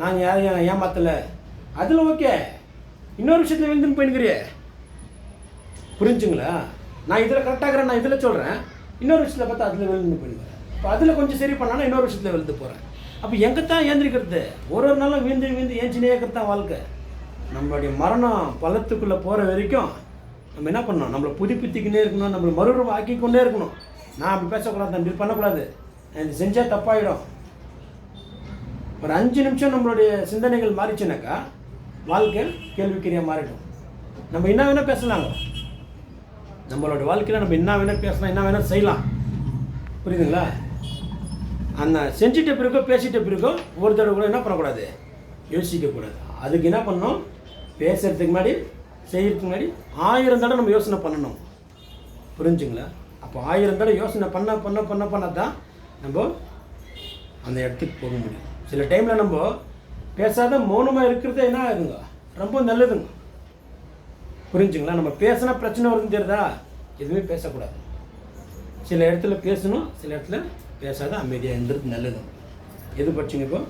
நான் யாரையும் ஏமாத்தலை, அதில் ஓகே. இன்னொரு விஷயத்தில் விழுந்துன்னு போயின்னுக்கிறியே. புரிஞ்சுங்களா? நான் இதில் கரெக்டாகிறேன், நான் இதில் சொல்கிறேன், இன்னொரு விஷயத்தில் பார்த்தா அதில் விழுந்து போயிடுவேன். இப்போ அதில் கொஞ்சம் சரி பண்ணாலும் இன்னொரு விஷயத்தில் விழுந்து போகிறேன். அப்போ எங்கே தான் ஏந்திரிக்கிறது? ஒரு நாளும் வீந்து ஏஞ்சினே இருக்கிறது தான் வாழ்க்கை. நம்மளுடைய மரணம் பள்ளத்துக்குள்ளே போகிற வரைக்கும் நம்ம என்ன பண்ணணும், நம்மளை புதுப்பித்திக்கினே இருக்கணும், நம்மளை மறுரூபம் ஆக்கிக்கொண்டே இருக்கணும். நான் அப்படி பேசக்கூடாது, அப்படி பண்ணக்கூடாது, இது செஞ்சால் தப்பாயிடும். ஒரு 5 நிமிஷம் நம்மளுடைய சிந்தனைகள் மாறிச்சுனாக்கா வாழ்க்கை கேள்விக்குறியாக மாறிடும். நம்ம என்ன வேணால் பேசலாங்க, நம்மளோட வாழ்க்கையில் நம்ம என்ன வேணால் பேசலாம், என்ன வேணால் செய்யலாம். புரியுதுங்களா? அந்த செஞ்சிட்ட பிறகோ பேசிட்ட பிறகோ ஒரு தடவை கூட என்ன பண்ணக்கூடாது, யோசிக்கக்கூடாது. அதுக்கு என்ன பண்ணணும், பேசுகிறதுக்கு முன்னாடி செய்கிறதுக்கு முன்னாடி 1000 தடவை நம்ம யோசனை பண்ணணும். புரிஞ்சுங்களா? அப்போ 1000 தடவை யோசனை பண்ண தான் நம்ம அந்த இடத்துக்கு போக முடியும். சில டைமில் நம்ம பேசாத மௌனமாக இருக்கிறது என்ன ஆகுதுங்க, ரொம்ப நல்லதுங்க. புரிஞ்சுங்களா? நம்ம பேசினா பிரச்சனை வருதுன்னு தெரியுதா, எதுவுமே பேசக்கூடாது. சில இடத்துல பேசணும், சில இடத்துல பேசாத அமைதியாக இருந்துறது நல்லது. எது படிச்சிங்க இப்போ?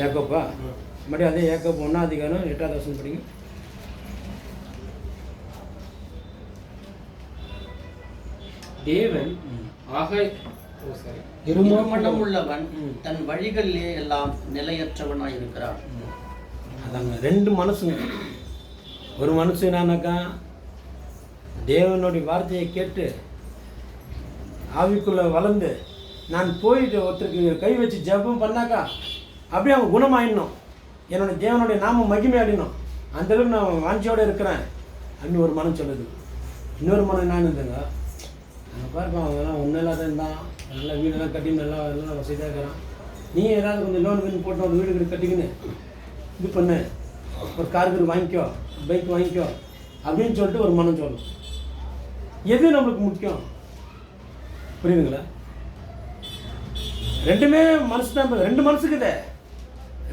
யாக்கோப்பா? மறுபடியும் அதே யாக்கோப்பு 1ஆம் அதிகாரம் 8வது வசனம் படிங்க. தேவன் ஆகாய இருமனம் உள்ளவன் தன் வழிகளிலே எல்லாம் நிலையற்றவனாய் இருக்கிறான். அதாங்க ரெண்டு மனசுங்க. ஒரு மனசு என்னன்னாக்கா தேவனுடைய வார்த்தையை கேட்டு ஆவிக்குள்ளே வளர்ந்து நான் போயிட்டு ஒருத்தருக்கு கை வச்சு ஜெபம் பண்ணாக்கா அப்படியே அவன் குணமாயிடணும், என்னோடய தேவனுடைய நாம மகிமையாடினோம், அந்தளவுக்கு நான் வாஞ்சியோடு இருக்கிறேன் அப்படின்னு ஒரு மனம் சொல்லுது. இன்னொரு மனம் என்னன்னு இருந்துங்க, அங்கே பாருப்பா அவங்கெல்லாம் ஒன்றும் இல்லாத இருந்தான், நல்லா வீடெல்லாம் கட்டி நல்லா எல்லாம் வசதியாக இருக்கிறான், நீ ஏதாவது கொஞ்சம் லோன் வீடு போட்டு ஒரு வீடு கட்டிக்கின்னு இது பண்ணு, ஒரு காருக்கு வாங்கிக்கோ, பைக் வாங்கிக்கோ அப்படின்னு சொல்லிட்டு ஒரு மனம் சொல்லும். எது நம்மளுக்கு முக்கியம்? புரியுதுங்களா? ரெண்டுமே மனசு தான், ரெண்டு மனசுக்குதே,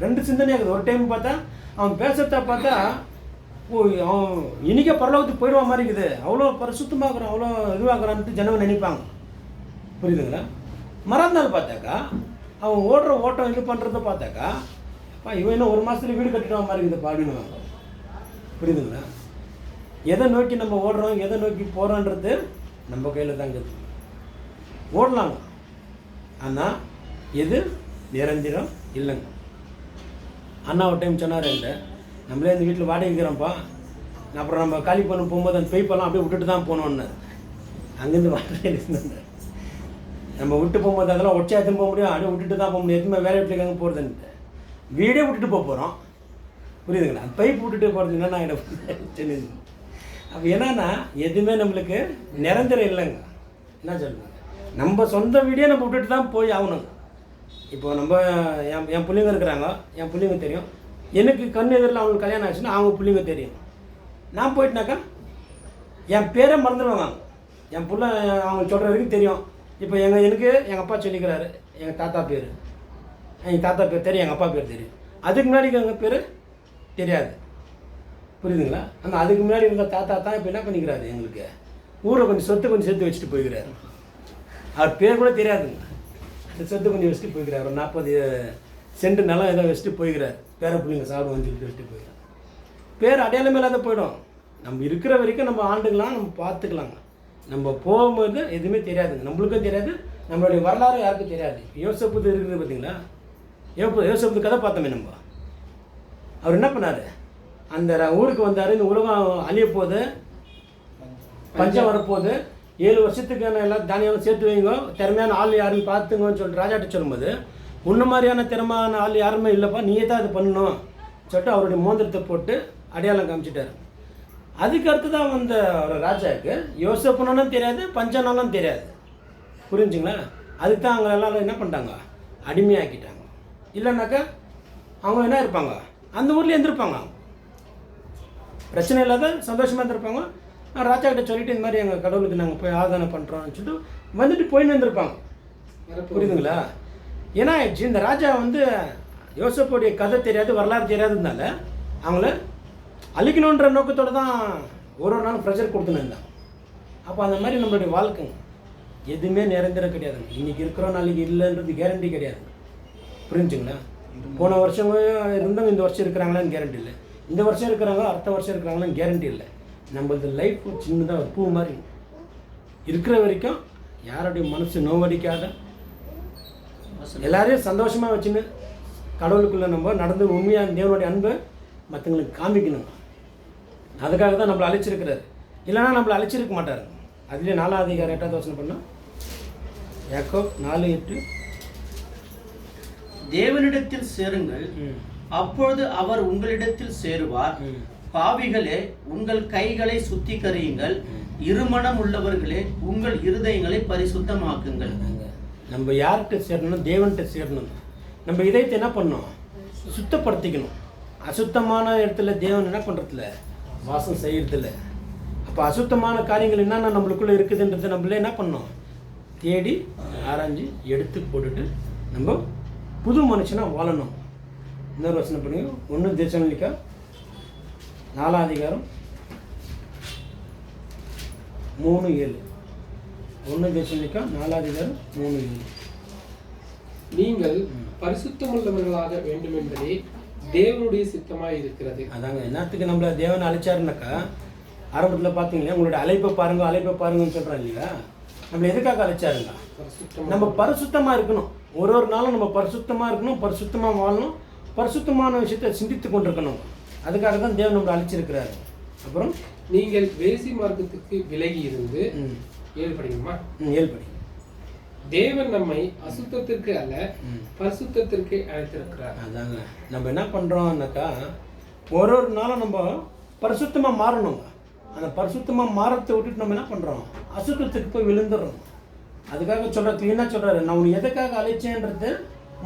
ரெண்டு சிந்தனையாகுது. ஒரு டைம் பார்த்தா அவன் பேசுறத பார்த்தா ஓ அவன் இன்றைக்கே பரலோகத்துக்கு போயிடுவா மாதிரி இருக்குது, அவ்வளோ பரிசுத்தமாகறான், அவ்வளோ இதுவாகிறான்ட்டு ஜனங்க நினைப்பாங்க. புரியுதுங்களா? மறந்தால் பார்த்தாக்கா அவன் ஓடுற ஓட்டம் இது பண்ணுறத பார்த்தாக்கா இவன் இன்னும் ஒரு மாதத்துல வீடு கட்டிடுவா மாதிரி இருக்குது பாடினுவாங்க. புரியுதுங்களா? எதை நோக்கி நம்ம ஓடுறோம், எதை நோக்கி போகிறோன்றது நம்ம கையில் தான் இருக்குது. ஓடலாங்க, ஆனால் எது நிரந்தரம் இல்லைங்க. அண்ணா ஒரு டைம் சொன்னார், என்கிட்ட நம்மளே இந்த வீட்டில் வாடகை இருக்கிறோம்ப்பா, அப்புறம் நம்ம காலி பண்ண போகும்போது அந்த பைப்பெல்லாம் அப்படியே விட்டுட்டு தான் போகணுன்னு. அங்கேருந்து வாடகை இருந்தார், நம்ம விட்டு போகும்போது அதெல்லாம் ஒட்சாயத்துன்னு போக முடியும், அப்படியே விட்டுட்டு தான் போக முடியும், எதுவுமே வேறு வீட்டுக்கு அங்கே போகிறதுன்ட்டு வீடே விட்டுட்டு போக போகிறோம். புரியுதுங்களா? அந்த பைப் விட்டுட்டு போகிறது என்னென்ன ஆகிடும். அப்போ என்னன்னா எதுவுமே நம்மளுக்கு நிரந்தரம் இல்லைங்க. என்ன சொல்லுங்க, நம்ம சொந்த வீடே நம்ம விட்டுட்டு தான் போய் ஆகணுங்க. இப்போ நம்ம என் பிள்ளைங்க இருக்கிறாங்க, என் பிள்ளைங்க தெரியும், எனக்கு கண் எதிரில் அவங்களுக்கு கல்யாணம் ஆச்சுன்னா அவங்க பிள்ளைங்க தெரியும். நான் போயிட்டுனாக்கா என் பேரை மறந்துடுவாங்க. என் பிள்ளை அவங்க சொல்கிற வரைக்கும் தெரியும். இப்போ எனக்கு எங்கள் அப்பா சொல்லிக்கிறாரு, எங்கள் தாத்தா பேர், எங்கள் தாத்தா பேர் தெரியும், எங்கள் அப்பா பேர் தெரியும், அதுக்கு முன்னாடி எங்கள் பேர் தெரியாது. புரியுதுங்களா? ஆனால் அதுக்கு முன்னாடி இருந்த தாத்தா தான் இப்போ என்ன பண்ணிக்கிறாரு, எங்களுக்கு ஊரில் கொஞ்சம் சொத்து கொஞ்சம் சேர்த்து வச்சுட்டு போய்க்கிறாரு. அவர் பேர் கூட தெரியாதுங்க, அந்த சொத்து கொஞ்சம் வச்சுட்டு போய்க்கிறார். ஒரு 40 சென்ட் நிலம் ஏதோ வச்சுட்டு போய்க்கிறார். பேர பிள்ளைங்க சாப்பிடுவோம் சொல்லிட்டு வச்சுட்டு போய்க்கிறார். பேர் அடையாளமே இல்லாத போயிடும். நம்ம இருக்கிற வரைக்கும் நம்ம ஆண்டுக்கலாம், நம்ம பார்த்துக்கலாங்க. நம்ம போகும்போது எதுவுமே தெரியாதுங்க, நம்மளுக்கும் தெரியாது, நம்மளுடைய வரலாறு யாருக்கும் தெரியாது. யோசப்பு இருக்குது பார்த்தீங்களா? யோசப்பு கதை பார்த்தோமே நம்ம. அவர் என்ன பண்ணார், அந்த ஊருக்கு வந்தார், இந்த உலகம் அழிய போகுது, பஞ்சம் வரப்போகுது, 7 வருஷத்துக்கான எல்லாம் தானியம் சேர்த்து வைங்க, திறமையான ஆள் யாருன்னு பார்த்துங்கன்னு சொல்லிட்டு ராஜாட்ட சொல்லும்போது, உன்ன மாதிரியான திறமையான ஆள் யாருமே இல்லைப்பா, நீயே தான் அது பண்ணணும் சொல்லிட்டு அவருடைய மோதிரத்தை போட்டு அடையாளம் காமிச்சிட்டார். அதுக்கு அடுத்து தான் வந்த ஒரு ராஜாவுக்கு யோசப்புனாலும் தெரியாது, பஞ்சனாலும் தெரியாது. புரிஞ்சுங்களா? அதுக்கு தான் அவங்க எல்லாம் என்ன பண்ணிட்டாங்க, அடிமையாக்கிட்டாங்க. இல்லைன்னாக்கா அவங்க என்ன இருப்பாங்க, அந்த ஊர்லேயே இருந்திருப்பாங்க, பிரச்சனை இல்லாத சந்தோஷமாக இருந்திருப்பாங்க. ராஜாக்கிட்ட சொல்லிட்டு இந்த மாதிரி எங்கள் கடவுளுக்கு நாங்கள் போய் ஆராதனை பண்ணுறோம்னு சொல்லிட்டு வந்துட்டு போயின்னு வந்திருப்பாங்க. புரியுதுங்களா? ஏன்னா இந்த ராஜா வந்து யோசப்புடைய கதை தெரியாது, வரலாறு தெரியாததுனால அவங்கள அழிக்கணுன்ற நோக்கத்தோடு தான் ஒரு நாளும் ப்ரெஷர் கொடுத்துன்னு இருந்தாங்க. அப்போ அந்த மாதிரி நம்மளுடைய வாழ்க்கைங்க எதுவுமே நிரந்தரம் கிடையாதுங்க. இன்றைக்கி இருக்கிறோம் நாளைக்கு இல்லைன்றது கேரண்டி கிடையாது. புரிஞ்சுங்களா? போன வருஷம் இருந்தவங்க இந்த வருஷம் இருக்கிறாங்களான்னு கேரண்டி இல்லை, இந்த வருஷம் இருக்கிறாங்க அடுத்த வருஷம் இருக்கிறாங்களான்னு கேரண்டி இல்லை. நம்மளது லைஃப் சின்னதாக ஒரு பூ மாதிரி இருக்கிற வரைக்கும் யாருடைய மனசு நோவடிக்காத எல்லாரையும் சந்தோஷமாக வச்சுன்னு கடவுளுக்குள்ளே நம்ம நடந்து உண்மையாக தேவனுடைய அன்பை மற்றவங்களுக்கு காமிக்கணும். அதுக்காக தான் நம்மளை அழைச்சிருக்கிறாரு, இல்லைன்னா நம்மளை அழைச்சிருக்க மாட்டார். அதுலேயே 4ஆம் அதிகாரம் 8ஆவது வசனம் பண்ணோம், யாக்கோபு 4:8, தேவனிடத்தில் சேருங்கள், அப்பொழுது அவர் உங்களிடத்தில் சேருவார். பாவிகளே, உங்கள் கைகளை சுத்திகரியுங்கள், இருமனம் உள்ளவர்களே, உங்கள் இருதயங்களை பரிசுத்தமாக்குங்கள். நம்ம யார்கிட்ட சேரணும், தேவன்கிட்ட சேரணும். நம்ம இதயத்தை என்ன பண்ணணும், சுத்தப்படுத்திக்கணும். அசுத்தமான இடத்துல தேவன் என்ன பண்ணுறதில்ல, வாசம் செய்யறதில்ல. அப்போ அசுத்தமான காரியங்கள் என்னென்ன நம்மளுக்குள்ளே இருக்குதுன்றதை நம்மளே என்ன பண்ணணும், தேடி ஆராய்ஞ்சு எடுத்து போட்டுட்டு நம்ம புது மனுஷனாக வாழணும். இன்னொரு வசனம் பண்ணுங்க, 1 தெசலோனிக்கா 4ஆம் அதிகாரம் 3:7. 1 தெசலோனிக்கா 4ஆம் அதிகாரம் 3:7. நீங்கள் பரிசுத்தமுள்ளவர்களாக வேண்டும் என்பதே தேவனுடைய சித்தமாக இருக்கிறது. அதாங்க என்னத்துக்கு நம்மள தேவன் அழைச்சாருனாக்கா, ஆரம்பத்தில் பார்த்தீங்களா, உங்களுடைய அழைப்பை பாருங்கன்னு சொல்கிறான் இல்லையா? நம்மளை எதுக்காக அழைச்சாருங்க? பரிசுத்தமா நம்ம பரிசுத்தமாக இருக்கணும். ஒரு ஒரு நாளும் நம்ம பரிசுத்தமாக இருக்கணும், பரிசுத்தமாக வாழணும், பரிசுத்தமான விஷயத்தை சிந்தித்து கொண்டிருக்கணும். அதுக்காக தான் தேவன் நம்மளை அழைச்சிருக்கிறாரு. அப்புறம் நீங்கள் வேசி மார்க்கத்துக்கு விலகி இருந்து 7 படிக்கணுமா? 7 படி. தேவன் நம்மை அசுத்தத்திற்கு அல்ல பரிசுத்தத்திற்கு அழைத்திருக்கிறார். அதாங்க நம்ம என்ன பண்ணுறோம்னாக்கா, ஒரு ஒரு நாளும் நம்ம பரிசுத்தமாக மாறணுங்க. அந்த பரிசுத்தமாக மாறத்தை விட்டுட்டு நம்ம என்ன பண்ணுறோம், அசுத்தத்துக்கு போய் விழுந்துடுறோம். அதுக்காக சொல்கிற க்ளீனாக சொல்கிறாரு, நான் உன்னை எதுக்காக அழைச்சேன்றது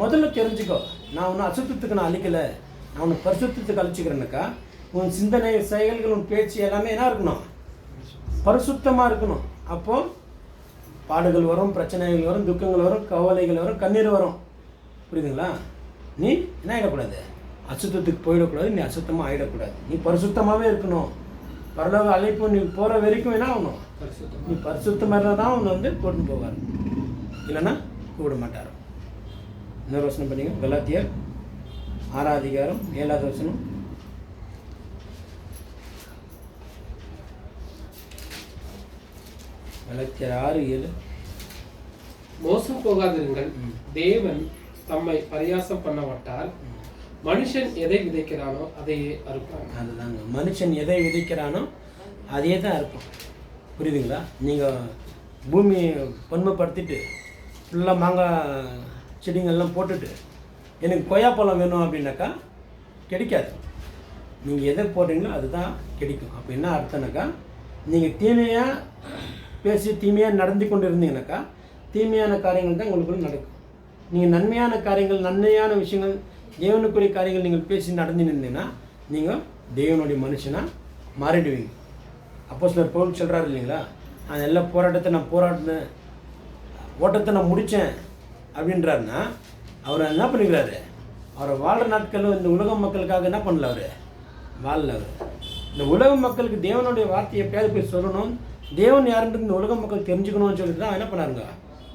முதல்ல தெரிஞ்சுக்கோ. நான் உன்னை அசுத்தத்துக்கு நான் அழைக்கலை, நான் உன்னை பரிசுத்தத்துக்கு அழைச்சிக்கிறேன்னாக்கா, உன் சிந்தனை, செயல்கள், உன் பேச்சு எல்லாமே என்ன இருக்கணும், பரிசுத்தமாக இருக்கணும். அப்போது பாடுகள் வரும், பிரச்சனைகள் வரும், துக்கங்கள் வரும், கவலைகள் வரும், கண்ணீர் வரும். புரியுதுங்களா? நீ என்ன ஆகிடக்கூடாது, அசுத்தத்துக்கு போயிடக்கூடாது, நீ அசுத்தமாக ஆகிடக்கூடாது. நீ பரிசுத்தமாகவே இருக்கணும். பரலோக அழைப்பு நீ போகிற வரைக்கும் என்ன ஆகணும், நீ பரிசுத்தமாக இருந்தால் தான் உன்னை வந்து கூட்டின்னு போவார், இல்லைன்னா கூப்பிட மாட்டார். இன்னொரு வசனம் பண்ணிங்க, கலாத்தியர் 6ஆம் அதிகாரம் 7வது வசனம். கலாத்தியர் 6:7. மோசம் போகாதிருங்கள், தேவன் தம்மை பரியாசம் பண்ண மாட்டார். மனுஷன் எதை விதைக்கிறானோ அதையே அறுப்பான். அதுதாங்க, மனுஷன் எதை விதைக்கிறானோ அதே தான் அறுப்பான். புரியுதுங்களா? நீங்கள் பூமி பன்மைப்படுத்திட்டு ஃபுல்லாக மாங்காய் செடிங்கள்லாம் போட்டுட்டு எனக்கு கொய்யாப்பழம் வேணும் அப்படின்னாக்கா கிடைக்காது. நீங்கள் எதை போடுறீங்களோ அதுதான் கிடைக்கும். அப்போ என்ன அர்த்தம்னாக்கா, நீங்கள் தீமையாக பேசி தீமையாக நடந்து கொண்டு இருந்தீங்கன்னாக்கா தீமையான காரியங்கள் தான் உங்களுக்குள்ள நடக்கும். நீங்கள் நன்மையான காரியங்கள், நன்மையான விஷயங்கள், தேவனுக்குரிய காரியங்கள் நீங்கள் பேசி நடந்து நின்றீங்கன்னா நீங்கள் தேவனுடைய மனுஷனாக மாறிடுவீங்க. அப்போஸ்தலர் பவுல் சொல்கிறாரு இல்லைங்களா, நான் எல்லா போராட்டத்தை நான் போராடினேன், ஓட்டத்தை நான் முடித்தேன் அப்படின்றாருன்னா, அவர் என்ன பண்ணிக்கிறாரு, அவரை வாழ்கிற நாட்கள் இந்த உலக மக்களுக்காக என்ன பண்ணல, அவர் வாழல. அவர் இந்த உலக மக்களுக்கு தேவனுடைய வார்த்தையை எப்பயாவது போய் சொல்லணும், தேவன் யாருன்றது இந்த உலக மக்கள் தெரிஞ்சுக்கணும்னு சொல்லிட்டு தான் என்ன பண்ணாருங்க,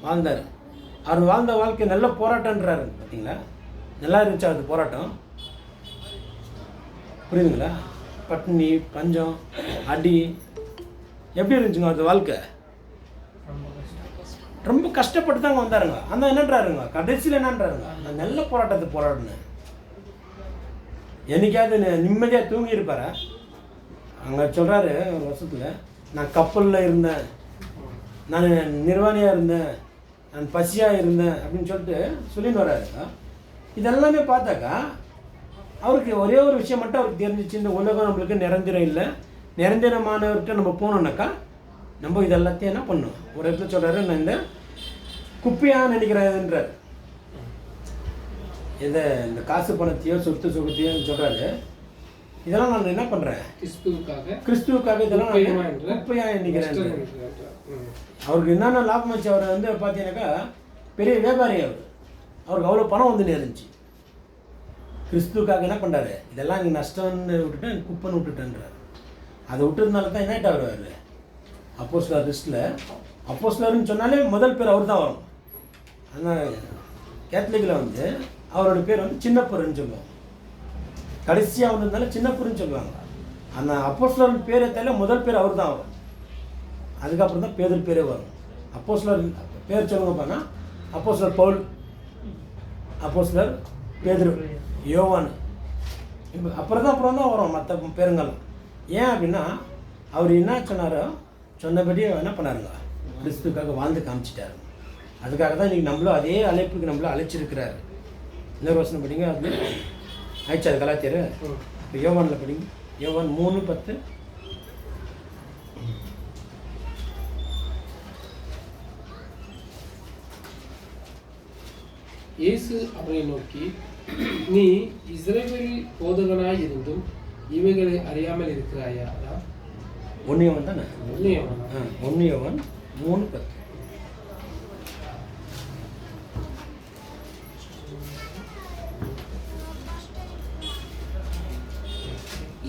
வாழ்ந்தார். அவர் வாழ்ந்த வாழ்க்கை நல்ல போராட்டன்றாரு. பார்த்தீங்களா, நல்லா இருந்துச்சா அது போராட்டம்? புரியுதுங்களா? பட்டினி, பஞ்சம், அடி, எப்படி இருந்துச்சுங்க அது வாழ்க்கை? ரொம்ப கஷ்டப்பட்டு தாங்க வந்தாருங்க. ஆனால் என்னன்றாருங்க, கடைசியில் என்னன்றாருங்க, நான் நல்ல போராட்டத்தை போராடினேன். என்னைக்காவது நிம்மதியாக தூங்கி இருப்பாரா? அங்கே சொல்கிறாரு ஒரு வருஷத்தில், நான் கப்பலில் இருந்தேன், நான் நிர்வாணியாக இருந்தேன், நான் பசியாக இருந்தேன் அப்படின்னு சொல்லிட்டு சொல்லின்னு வர்றாருங்க. இதெல்லாமே பார்த்தாக்கா அவருக்கு ஒரே ஒரு விஷயம் மட்டும் அவருக்கு தெரிஞ்சிச்சு, இந்த உலகம் நம்மளுக்கு நிரந்தரம் இல்லை, நிரந்தரமானவர்கிட்ட நம்ம போனோம்னாக்கா நம்ம இதெல்லாத்தையும் என்ன பண்ணணும். ஒரு இடத்துல சொல்கிறாரு, நான் இந்த குப்பையாக நினைக்கிறேன்றார். இதை இந்த காசு பணத்தையோ சொத்து சுகத்தையோன்னு சொல்கிறாரு. இதெல்லாம் நான் என்ன பண்ணுறேன், கிறிஸ்துவுக்காக இதெல்லாம் குப்பையாக நினைக்கிறேன். அவருக்கு என்னென்ன லாபம் வச்சு, அவரை வந்து பார்த்தீங்கன்னாக்கா பெரிய வியாபாரி. அவருக்கு அவ்வளோ பணம் வந்து நேர்ந்துச்சு. கிறிஸ்துவுக்காக என்ன பண்ணுறாரு, இதெல்லாம் இங்கே நஷ்டம்னு விட்டுட்டு குப்பைன்னு விட்டுட்டேன்றார். அதை விட்டுறதுனால தான் என்ன ஆகிட்டு வருவார் அப்போஸ்தலர் லிஸ்ட்டில். அப்போஸ்தலர்னு சொன்னாலே முதல் பேர் அவர் தான் வரும். ஆனால் கேத்தலிக்கில் வந்து அவரோட பேர் வந்து சின்னப்பருன்னு சொல்லுவாங்க. கடைசியாக வந்ததுனால சின்னப்பருன்னு சொல்லுவாங்க. அந்த அப்போஸ்தலர் பேரை தவிர முதல் பேர் அவர் தான் வரும். அதுக்கப்புறம் தான் பேதர் பேரே வரும். அப்போஸ்தலர் பேர் சொல்லுங்க பாருன்னா, அப்போஸ்தலர் பவுல், அப்போஸ்தலர் பேதுரு, யோவான், அப்புறம் தான் வரும் மற்ற பேருங்கள்லாம். ஏன் அப்படின்னா அவர் என்ன சொன்னாரோ சொன்னபடி என்ன பண்ணாருங்க, கிறிஸ்துக்காக வாழ்ந்து காமிச்சிட்டாரு. அதுக்காக தான் இன்றைக்கி நம்மளும் அதே அழைப்புக்கு நம்மளும் அழைச்சிருக்கிறாரு. இன்னொரு வசனம் படிங்க, அது ஆயிடுச்சு. அது கலாத்தியர் இப்போ யோவானில் படிங்க, யோவான் 3:10. இயேசு அவரை நோக்கி, நீ இஸ்ரவேலில் போதகனாய் இருந்தும் இவைகளை அறியாமல் இருக்கிறாயா? 1 யோவான் தானே? 1 யோவான் 3:10.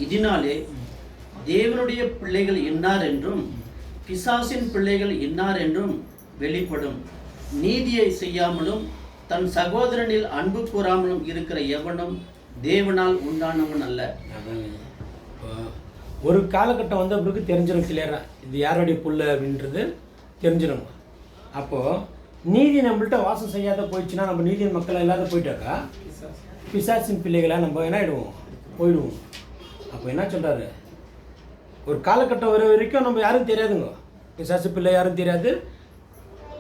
இதனாலே தேவனுடைய பிள்ளைகள் இன்னார் என்றும் பிசாசின் பிள்ளைகள் இன்னார் என்றும் வெளிப்படும். நீதியை செய்யாமலும் தன் சகோதரனில் அன்பு கூறாமலும் இருக்கிற எவனும் தேவனால் உண்டானவன் அல்ல. ஒரு காலகட்டம் வந்து அவருக்கு தெரிஞ்சிடும் கிளியராக, இது யாருடைய புள்ள அப்படின்றது தெரிஞ்சிடும். அப்போது நீதி நம்மள்கிட்ட வாசம் செய்யாத போயிடுச்சுன்னா, நம்ம நீதியின் மக்கள் இல்லாத போயிட்டாக்கா பிசாசின் பிள்ளைகளாக நம்ம என்ன ஆகிடுவோம், போயிடுவோம். அப்போ என்ன சொல்கிறாரு, ஒரு காலகட்டம் வர வரைக்கும் நம்ம யாரும் தெரியாதுங்க. பிசாசு பிள்ளை யாரும் தெரியாது,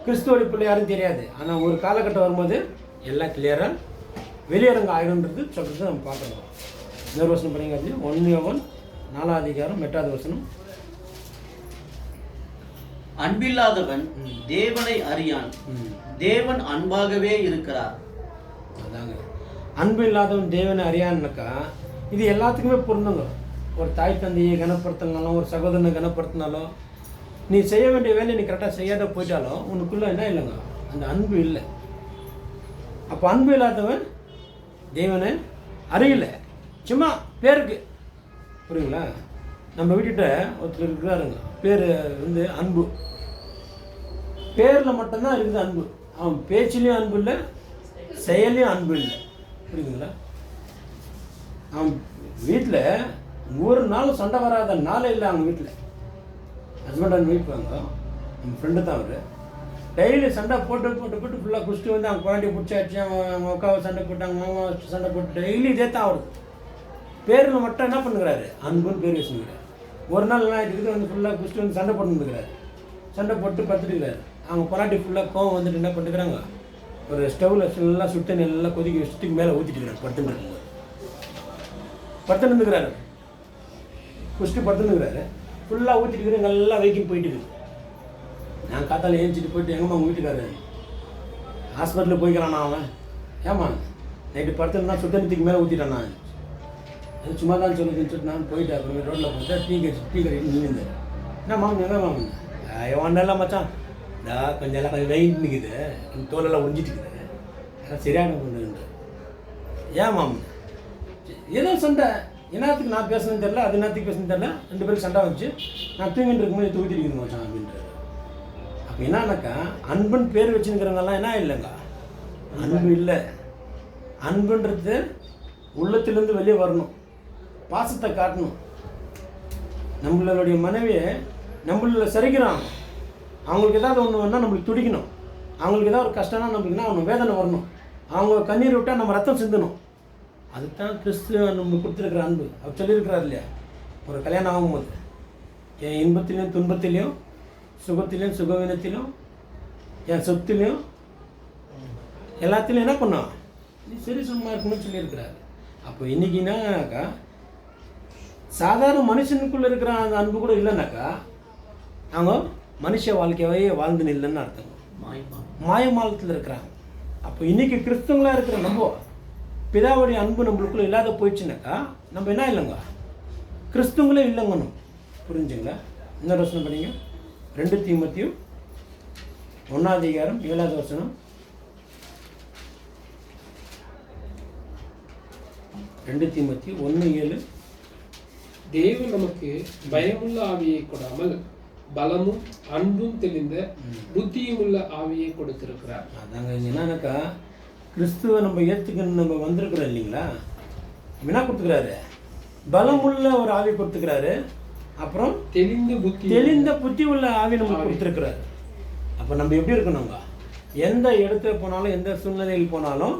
கிறிஸ்துவோட பிள்ளை யாரும் தெரியாது. ஆனால் ஒரு காலகட்டம் வரும்போது எல்லாம் கிளியராக வெளியரங்க ஆயிடும்ன்றது சொல்கிறது நம்ம பார்க்குறோம். இன்னொரு வசனம் படிங்க, அது 1 யோவான் 4:8 அன்பில்லாதவன் தேவனை அறியான், தேவன் அன்பாகவே இருக்கிறார். அதாங்க, அன்பு இல்லாதவன் தேவனை அறியான்னாக்கா இது எல்லாத்துக்குமே பொருந்துங்க. ஒரு தாய் தந்தையை கனப்படுத்தினாலும், ஒரு சகோதரனை கனப்படுத்தினாலும், நீ செய்ய வேண்டிய வேலையை நீ கரெக்டாக செய்யாத போயிட்டாலும் உனக்குள்ளே என்ன இல்லைங்க, அந்த அன்பு இல்லை. அப்போ அன்பு இல்லாதவன் தேவனை அறியலை, சும்மா பேருக்கு. புரியுங்களா? நம்ம வீட்டுக்கிட்ட ஒருத்தர் இருக்கிறாருங்க, பேர் வந்து அன்பு. பேரில் மட்டும்தான் இருக்குது அன்பு. அவன் பேச்சிலையும் அன்பு இல்லை, செயலையும் அன்பு இல்லை. புரியுதுங்களா? அவன் வீட்டில் ஒரு நாள் சண்டை வராத நாளே இல்லை. அவங்க வீட்டில் ஹஸ்பண்ட் அண்ட் ஒய்ஃப் வாங்க, என் ஃப்ரெண்டு தான் அவர். டெய்லி சண்டை போட்டு ஃபுல்லாக குடிச்சிட்டு வந்து அவங்க குழந்தைய பிடிச்சாச்சு, அவங்க அக்காவை சண்டை போட்டு, அவங்க மாமா சண்டை போட்டு, டெய்லி இதே தான் ஆகுது. பேரில் மட்டும் என்ன பண்ணுறாரு, அன்புன்னு பேர் வச்சுக்கிறார். ஒரு நாள் என்ன ஆகிட்டு வந்து ஃபுல்லாக குடிச்சிட்டு வந்து சண்டை போட்டுருக்கிறாரு. சண்டை போட்டு படுத்துட்டுக்கிறாரு. அவங்க பொறாட்டி ஃபுல்லாக கோவம் வந்துட்டு என்ன பண்ணிக்கிறாங்க, ஒரு ஸ்டவ்வில் ஃபுல்லாக சுட்டு நல்லா கொதிக்க வச்சுட்டுக்கு மேலே ஊற்றிட்டுக்கிறாரு. படுத்துருந்துக்கிறாரு, குடிச்சிட்டு படுத்துருந்துக்கிறாரு. ஃபுல்லாக ஊற்றிட்டுக்கிறேன், நல்லா வைக்கிங் போயிட்டு இருக்குது. நான் காத்தால் ஏஞ்சிட்டு போயிட்டு எங்கம்மா உங்கள் வீட்டுக்காரு ஹாஸ்பிட்டலுக்கு போய்க்கிறான் அவன். ஏம்மா நைட்டு படுத்துருந்தா சுத்தனத்துக்கு மேலே ஊற்றிட்டான். நான் அது சும்மா தான் சொல்லிட்டு நான் போயிட்டு அப்புறம் ரோட்டில் போட்டு டீ கட்டி நின்று என்ன மாமன் எங்கே மாமன் எவன்டெல்லாம் மச்சான் கொஞ்சம் எல்லாம் கொஞ்சம் வெயிட் நிற்குது, தோலெல்லாம் உறிஞ்சிட்டு இருக்குது, அதான் சரியான பண்ணுன்ற. ஏன் மாமன் ஏதோ சண்டை, என்னத்துக்கு நான் பேசணும்னு தெரில, அது என்னத்துக்கு பேசணும்னு தெரில, 2 பேருக்கு சண்டை வந்துச்சு. நான் தூங்கிட்டு இருக்கும்போது தூக்கிட்டு மச்சான் அப்படின்றாரு. அப்போ என்னன்னாக்கா அன்புன்னு பேர் வச்சுருக்கிறவங்கெல்லாம் என்ன இல்லைங்க, அன்பு இல்லை. அன்புன்றது உள்ளத்திலேருந்து வெளியே வரணும், பாசத்தை காட்டணும். நம்மளுடைய மனைவியை நம்மள சரிக்கிறாங்க, அவங்களுக்கு ஏதாவது ஒன்று வேணால் நம்மளுக்கு துடிக்கணும். அவங்களுக்கு ஏதாவது ஒரு கஷ்டம்னா நம்மளுக்குன்னா அவங்க வேதனை வரணும். அவங்க கண்ணீர் விட்டால் நம்ம ரத்தம் சிந்தணும். அதுதான் கிறிஸ்து நம்மளுக்கு கொடுத்துருக்குற அன்பு. அவர் சொல்லியிருக்கிறார் இல்லையா, ஒரு கல்யாணம் ஆகும்போது என் இன்பத்திலையும் துன்பத்திலையும், சுகத்திலையும் சுகவீனத்திலும், என் சொத்திலையும் எல்லாத்திலையும் என்ன பண்ணோம், நீ சரி சும்மா இருக்கணும்னு சொல்லியிருக்கிறாரு. அப்போ இன்றைக்கினாக்கா சாதாரண மனுஷனுக்குள்ளே இருக்கிற அந்த அன்பு கூட இல்லைனாக்கா அவங்க மனுஷ வாழ்க்கையாவே வாழ்ந்துன்னு இல்லைன்னு அர்த்தம். மாயமாலத்தில் இருக்கிறாங்க. அப்போ இன்றைக்கி கிறிஸ்துவங்களாக இருக்கிற நம்ம பிதாவுடைய அன்பு நம்மளுக்குள்ளே இல்லாத போயிடுச்சுனாக்கா நம்ம என்ன இல்லைங்க, கிறிஸ்துவங்களே இல்லைங்கணும். புரிஞ்சுங்களா? இன்னொரு வசனம் படிங்க, 2 தீமோத்தேயு 1:7 2 தீமோத்தேயு 1:7 தேவன் நமக்கு பயமுள்ள ஆவியை கொடாமல் பலமும் அன்பும் தெளிந்த புத்தியும் உள்ள ஆவியை கொடுத்திருக்கிறார். அதாங்க என்னன்னாக்கா கிறிஸ்துவை நம்ம ஏற்றுக்கணும், நம்ம வந்திருக்கிறோம் இல்லைங்களா, என்ன கொடுத்துக்கிறாரு, பலமுள்ள ஒரு ஆவி கொடுத்துக்கிறாரு. அப்புறம் தெளிந்த புத்தி உள்ள ஆவி நம்ம கொடுத்துருக்கிறாரு. அப்போ நம்ம எப்படி இருக்கணுங்க, எந்த இடத்துல போனாலும் எந்த சூழ்நிலையில் போனாலும்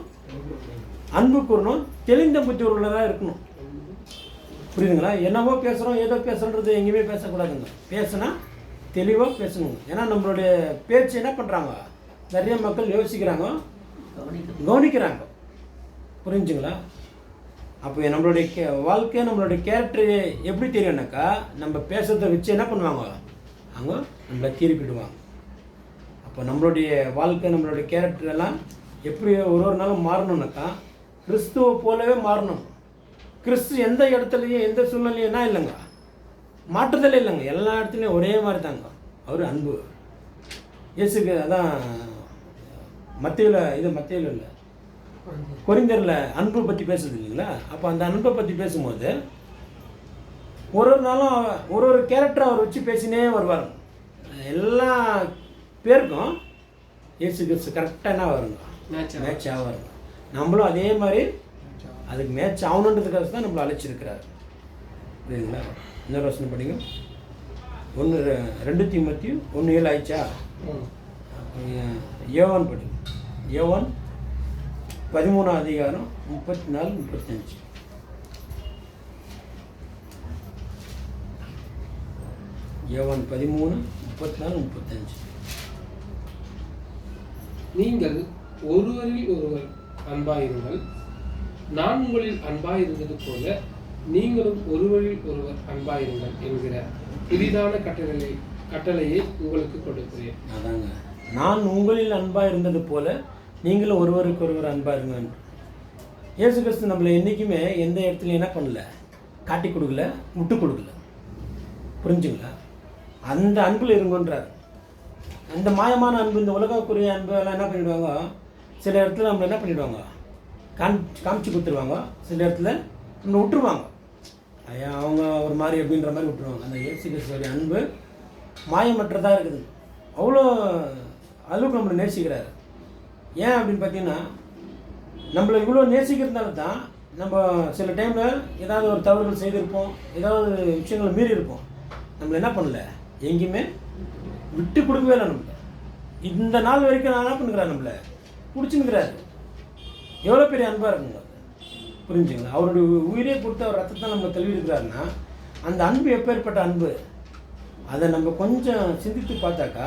அன்பு கூறணும், தெளிந்த புத்தி உள்ளதாக இருக்கணும். புரியுதுங்களா? என்னவோ பேசுகிறோம், ஏதோ பேசுகிறோன்றது எங்கேயுமே பேசக்கூடாதுங்க. பேசுனா தெளிவாக பேசணுங்க. ஏன்னா நம்மளுடைய பேச்சு என்ன பண்ணுறாங்க, நிறைய மக்கள் யோசிக்கிறாங்க, கவனிக்கிறாங்க. புரிஞ்சுங்களா? அப்போ நம்மளுடைய வாழ்க்கை, நம்மளுடைய கேரக்டர் எப்படி தெரியும்னாக்கா நம்ம பேசுறதை வச்சு என்ன பண்ணுவாங்க, அவங்க நம்மளை தீர்ப்பிடுவாங்க. அப்போ நம்மளுடைய வாழ்க்கை, நம்மளுடைய கேரக்டர் எல்லாம் எப்படி ஒரு நாளும் மாறணும்னாக்கா கிறிஸ்துவை போலவே மாறணும். கிறிஸ்து எந்த இடத்துலையும் எந்த சூழ்நிலையும் என்ன இல்லைங்க, மாற்றுதலே இல்லைங்க. எல்லா இடத்துலையும் ஒரே மாதிரி தாங்க. அவர் அன்பு. இயேசுக்கு அதான் மத்தேயுல இல்லை, கொரிந்தியரில் அன்பு பற்றி பேசுறது இல்லைங்களா? அப்போ அந்த அன்பை பற்றி பேசும்போது ஒரு நாளும் ஒரு கேரக்டரை அவர் வச்சு பேசினே வருவார். எல்லா பேருக்கும் இயேசு கிறிஸ்து கரெக்டாக என்ன வருங்க, மேட்ச் ஆவாருங்க. நம்மளும் அதே மாதிரி அதுக்கு மேட்ச் ஆகணுன்றதுக்காக தான் நம்மளை அழைச்சிருக்கிறார். புரியுதுங்களா? இன்னொரு வசனம் படிங்க, 2 தீமோத்தேயு 1:7 ஆயிடுச்சா? யோவான் படி, யோவான் 13 அதிகாரம் 34 35. யோவான் 13 34 35. நீங்கள் ஒருவரில் ஒருவர் அன்பாயிருங்கள், நான் உங்களில் அன்பாயிருந்தது போல நீங்களும் ஒருவரில் ஒருவர் அன்பாயிருங்கள் என்கிற புதிதான கட்டளையை உங்களுக்கு கொடுக்கிறேன். அதாங்க, நான் உங்களில் அன்பாக இருந்தது போல நீங்களும் ஒருவருக்கு ஒருவர் அன்பாக இருங்க. இயேசு கிறிஸ்து நம்மளை என்றைக்குமே எந்த இடத்துலையும் என்ன பண்ணல, காட்டி கொடுக்கல, விட்டு கொடுக்கல. புரிஞ்சுங்களா? அந்த அன்பில் இருங்கன்றார். அந்த மாயமான அன்பு, இந்த உலகக்குரிய அன்பு எல்லாம் என்ன பண்ணிவிடுவாங்க, சில இடத்துல நம்மளை என்ன பண்ணிவிடுவாங்க, காமிச்சு கொடுத்துருவாங்க. சில இடத்துல நம்மளை விட்டுருவாங்க, அவங்க ஒரு மாதிரி அப்படின்ற மாதிரி விட்டுருவாங்க. அந்த இயேசு கிறிஸ்துவோடைய அன்பு மாயமற்றதாக இருக்குது. அவ்வளோ அளவுக்கு நம்மளை நேசிக்கிறார். ஏன் அப்படின்னு பார்த்தீங்கன்னா, நம்மளை இவ்வளோ நேசிக்கிறதுனால தான் நம்ம சில டைமில் ஏதாவது ஒரு தவறுகள் செய்திருப்போம், ஏதாவது விஷயங்களை மீறி இருப்போம். நம்மளை என்ன பண்ணல, எங்கேயுமே விட்டு கொடுக்கவே இல்லை. நம்மளை இந்த நாள் வரைக்கும் நான் என்ன பண்ணுறாரு, நம்மளை பிடிச்சின்னுக்கிறாரு. எவ்வளோ பெரிய அன்பாக இருக்குங்க. புரிஞ்சுங்களா? அவருடைய உயிரே கொடுத்து அவர் ரத்தத்தை நம்மளை தழுவி இருக்கிறாருன்னா அந்த அன்பு எப்பேற்பட்ட அன்பு. அதை நம்ம கொஞ்சம் சிந்தித்து பார்த்தாக்கா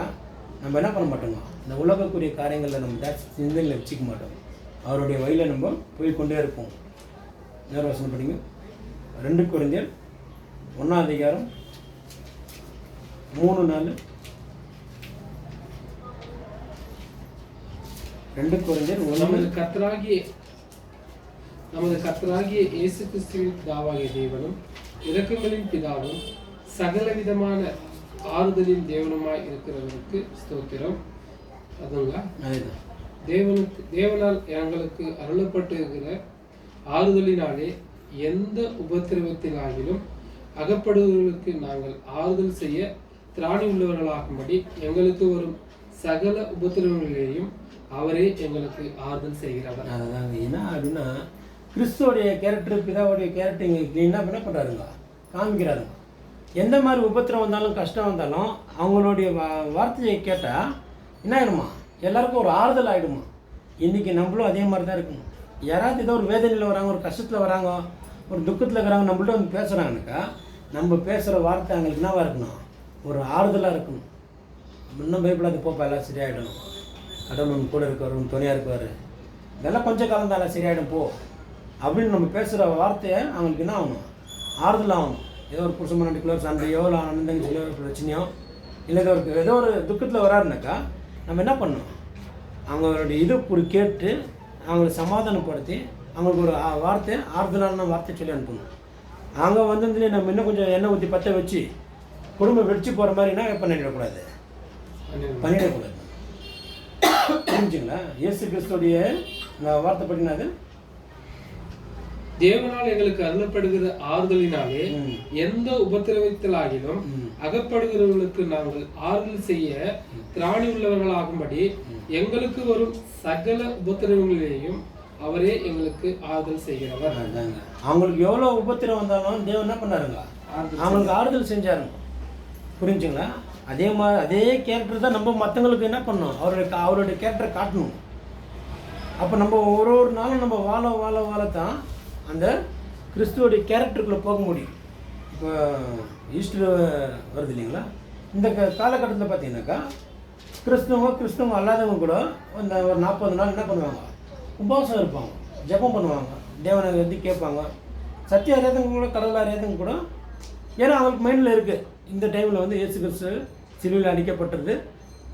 நம்ம என்ன பண்ண மாட்டோங்க, இந்த உலகக்குரிய காரியங்களில் நம்ம ஜாஸ்தி சிந்தனையில் வச்சுக்க மாட்டோம். அவருடைய வழியில் நம்ம போய் கொண்டே இருப்போம். நேர வசனம் படிங்க. 2 கொரிந்தியர் 1 அதிகாரம் 3-4. 2 கொரிந்தியர் 1. நமது கர்த்தராகிய இயேசு கிறிஸ்துவின் பிதாவாகிய தேவனும் இரக்கங்களின் பிதாவும் சகலவிதமான ஆறுதலின் தேவனுமாய் இருக்கிறவருக்கு ஸ்தோத்திரம். அதுங்களா? தேவனால் எங்களுக்கு அருளப்பட்டிருக்கிற ஆறுதலினாலே எந்த உபத்திரவத்திலாகிலும் அகப்படுவர்களுக்கு நாங்கள் ஆறுதல் செய்ய திராணி உள்ளவர்களாகும்படி எங்களுக்கு வரும் சகல உபத்திரவங்களையும் அவரே எங்களுக்கு ஆறுதல் செய்கிறார். அதுதாங்க. என்ன அப்படின்னா, கிறிஸ்துவோடைய கேரக்டர், பிதாவுடைய கேரக்டர் இங்கே என்ன பண்ணுறாருங்க, காமிக்கிறாருங்க. எந்த மாதிரி உபத்திரம் வந்தாலும் கஷ்டம் வந்தாலும் அவங்களுடைய வார்த்தையை கேட்டால் என்ன ஆகிடுமா, எல்லாருக்கும் ஒரு ஆறுதல் ஆகிடுமா. இன்றைக்கி நம்மளும் அதே மாதிரி தான் இருக்கணும். யாராவது ஏதோ ஒரு வேதனையில் வராங்க, ஒரு கஷ்டத்தில் வராங்க, ஒரு துக்கத்தில் இருக்கிறாங்க, நம்மள்ட்ட வந்து பேசுகிறாங்கனாக்கா நம்ம பேசுகிற வார்த்தை அவங்களுக்கு என்னவாக இருக்கணும், ஒரு ஆறுதலாக இருக்கணும். இன்னும் பயப்படாது, போப்பா எல்லாம் சரியாயிடும், கடவுள் கூட இருக்கவர், துணையாக இருக்குவார், இதெல்லாம் கொஞ்சம் காலம் தான் எல்லாம் சரியாயிடும் போ அப்படின்னு நம்ம பேசுகிற வார்த்தையை அவங்களுக்கு என்ன ஆகணும், ஆறுதல் ஆகணும். ஏதோ ஒரு புருஷன் மனைவிக்குள்ள சண்டையோ இல்லை ஆனந்தங்க சொல்லியோ ஒரு பிரச்சனையோ இல்லை ஏதோ ஒரு துக்கத்தில் வராருனாக்கா நம்ம என்ன பண்ணணும், அவங்களுடைய இது கேட்டு அவங்கள சமாதானப்படுத்தி அவங்களுக்கு ஒரு வார்த்தை, ஆறுதலான வார்த்தை சொல்லி அனுப்பணும். அவங்க வந்து நம்ம இன்னும் கொஞ்சம் எண்ணெய் ஊற்றி பற்ற வச்சு குடும்பம் வெடிச்சு போகிற மாதிரினா பண்ணிடக்கூடாது. புரிஞ்சுங்களா? இயேசு கிறிஸ்துடைய வார்த்தை பண்ணினாது, தேவனால் எங்களுக்கு அருளப்படுகிற ஆறுதலினாலே எந்த உபத்திரவத்திலாகிலும் அகப்படுகிறவர்களுக்கு நாங்கள் ஆறுதல் செய்ய திராணி உள்ளவர்களாகும்படி எங்களுக்கு வரும் சகல உபத்திரவங்களையும் அவரே எங்களுக்கு ஆறுதல் செய்கிறவர். அவங்களுக்கு எவ்வளோ உபத்திரம் வந்தாலும் தேவன் என்ன பண்ணாருங்க, அவங்களுக்கு ஆறுதல் செஞ்சாருங்க. புரிஞ்சுங்களா? அதே மாதிரி அதே கேரக்டர் தான் நம்ம மற்றவங்களுக்கு என்ன பண்ணணும், அவருடைய கேரக்டரை காட்டணும். அப்போ நம்ம ஒரு நாளும் நம்ம வாழத்தான் அந்த கிறிஸ்துவோடைய கேரக்டருக்குள்ளே போக முடியும். இப்போ ஈஸ்டர் வருது இல்லைங்களா, இந்த காலகட்டத்தில் பார்த்தீங்கன்னாக்கா கிறிஸ்தவங்க அல்லாதவங்க கூட இந்த ஒரு 40 நாள் என்ன பண்ணுவாங்க, உபவாசம் இருப்பாங்க, ஜெபம் பண்ணுவாங்க, தேவனை வந்து கேட்பாங்க. சத்தியம் அறியாதவங்க கூட, கடவுள் அறியாதவங்க கூட, ஏன்னா அவங்களுக்கு மைண்டில் இருக்குது இந்த டைமில் வந்து இயேசு கிறிஸ்து சிலுவையில் அடிக்கப்பட்டது,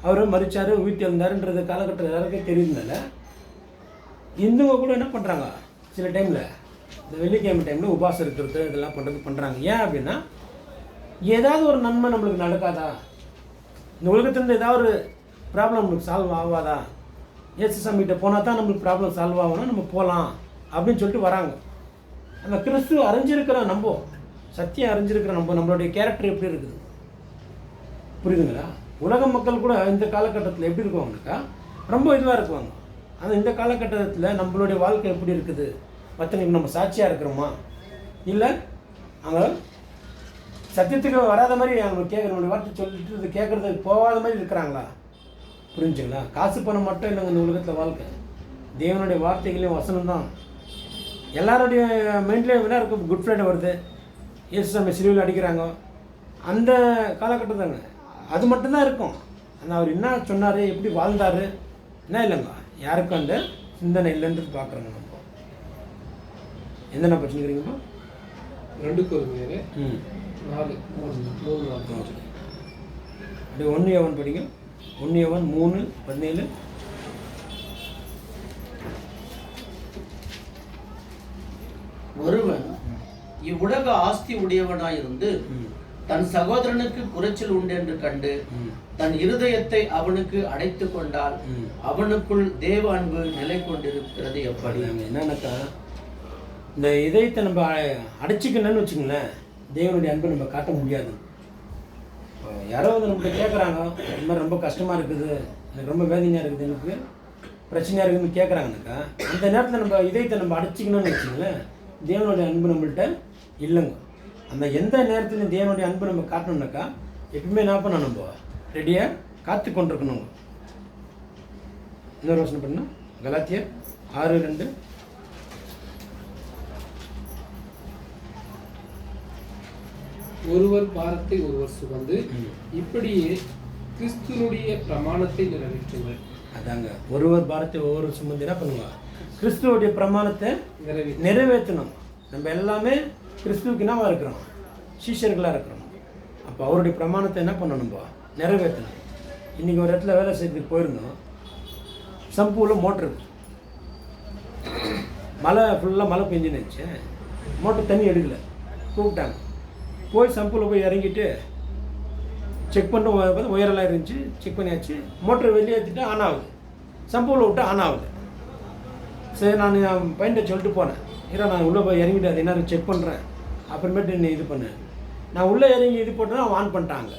அவர் மரிச்சார், உயிர்த்து இருந்தாருன்றது காலகட்டத்தில் எல்லாருக்கும் தெரியுதுனால இந்துங்க கூட என்ன பண்ணுறாங்க, சில டைமில் இந்த வெள்ளிக்கிழமை டைமில் உபவாசம் இருக்கிறது இதெல்லாம் பண்ணுறாங்க. ஏன் அப்படின்னா, ஏதாவது ஒரு நன்மை நம்மளுக்கு நடக்காதா, இந்த உலகத்துலேருந்து ஏதாவது ஒரு ப்ராப்ளம் நம்மளுக்கு சால்வ் ஆகாதா, இயேசு சாமிகிட்ட போனால் தான் நம்மளுக்கு ப்ராப்ளம் சால்வ் ஆகணும், நம்ம போகலாம் அப்படின்னு சொல்லிட்டு வராங்க. அந்த கிறிஸ்து அறிஞ்சிருக்கிற நம்ம, சத்தியம் அறிஞ்சிருக்கிற நம்மளுடைய கேரக்டர் எப்படி இருக்குது புரியுதுங்களா? உலக மக்கள் கூட இந்த காலகட்டத்தில் எப்படி இருக்குவாங்கனாக்கா ரொம்ப இதுவாக இருக்குவாங்க. ஆனால் இந்த காலகட்டத்தில் நம்மளுடைய வாழ்க்கை எப்படி இருக்குது, மற்றவங்களுக்கு நம்ம சாட்சியாக இருக்கிறோமா, இல்லை அவங்க சத்தியத்துக்கு வராத மாதிரி அவங்க நம்மளுடைய வார்த்தை சொல்லிட்டு கேட்குறதுக்கு போகாத மாதிரி இருக்கிறாங்களா? புரிஞ்சுங்களா? காசு பணம் மட்டும் இல்லைங்க இந்த உலகத்தில் வாழ்க்கை. தேவனுடைய வார்த்தைகளையும் வசனம் தான். எல்லாருடைய மைண்ட்லேயும் என்ன இருக்கும்? குட் ஃப்ரைடே வருது, இயேசு நம்ம சிலுவையில் அடிக்கிறாங்க, அந்த காலகட்டம் தாங்க. அது மட்டும்தான் இருக்கும். ஆனால் அவர் என்ன சொன்னார், எப்படி வாழ்ந்தார், என்ன இல்லைங்க, யாருக்கும் அந்த சிந்தனை இல்லைன்றது பார்க்குறோங்க. நம்ம என்னென்ன பிரச்சனைங்கிறீங்கப்பா? 2 Corinthians 4:3 அப்படி 1 யோவான் படிங்க. 1 யோவான் 3:17. ஒருவன் இவ்வுலக ஆஸ்தி உடையவனாயிருந்து தன் சகோதரனுக்கு குறைச்சல் உண்டு என்று கண்டு தன் இருதயத்தை அவனுக்கு அடைத்து கொண்டால் அவனுக்குள் தேவ அன்பு நிலை கொண்டிருக்கிறது எப்படி? என்னன்னாக்கா, இந்த இதயத்தை நம்ம அடைச்சிக்கணும்னு வச்சுங்களேன், தேவனுடைய அன்பை நம்ம காட்ட முடியாது. யாரோ வந்து நம்மகிட்ட கேட்குறாங்க, இந்த மாதிரி ரொம்ப கஷ்டமாக இருக்குது, எனக்கு ரொம்ப வேதனையாக இருக்குது, எனக்கு பிரச்சனையாக இருக்குதுன்னு கேட்குறாங்கனாக்கா, அந்த நேரத்தில் நம்ம இதயத்தை நம்ம அடைச்சிக்கணும்னு வச்சுங்களேன், தேவனுடைய அன்பு நம்மள்கிட்ட இல்லைங்க. அந்த எந்த நேரத்துலையும் தேவனுடைய அன்பு நம்ம காட்டணும்னாக்கா எப்பவுமே என்ன பண்ண நம்ம ரெடியாக காத்து கொண்டிருக்கணுங்க. இன்னொரு யோசனை பண்ணால் கலாத்தியர் 6:2. ஒருவர் பாரத்தை ஒருவர் சுமந்து இப்படியே கிறிஸ்துனுடைய பிரமாணத்தை நிறைவேற்றுங்கள். அதாங்க, ஒருவர் பாரத்தை ஒவ்வொரு சுமந்து என்ன பண்ணுவாங்க? கிறிஸ்துவோடைய பிரமாணத்தை நிறைவேற்றணும். நம்ம எல்லாமே கிறிஸ்துவுக்கு என்னவா இருக்கிறோம்? சீஷர்களாக இருக்கிறோம். அப்போ அவருடைய பிரமாணத்தை என்ன பண்ணணும்? நம்ம நிறைவேற்றணும். இன்றைக்கி ஒரு இடத்துல வேலை செய்யறதுக்கு போயிருந்தோம். சம்பூவில் மோட்ரு இருக்கு. மழை ஃபுல்லாக மழை பெஞ்சுன்னுச்சு. மோட்டர் தண்ணி எடுக்கலை. கூப்பிட்டாங்க. போய் சம்பூவில் போய் இறங்கிட்டு செக் பண்ணிட்டு பார்த்து உயரெல்லாம் இருந்துச்சு. செக் பண்ணியாச்சு. மோட்டர் வெளியேற்றிட்டு ஆன் ஆகுது. சம்பூவில் விட்டு ஆன் ஆகுது. சரி, நான் என் பையன்கிட்ட சொல்லிட்டு போனேன், நான் உள்ளே போய் இறங்கிட்டு அது என்ன செக் பண்ணுறேன், அப்புறமேட்டு நீ இது பண்ணேன். நான் உள்ளே இறங்கி இது போட்டேன்னா அவன் ஆன் பண்ணிட்டாங்க.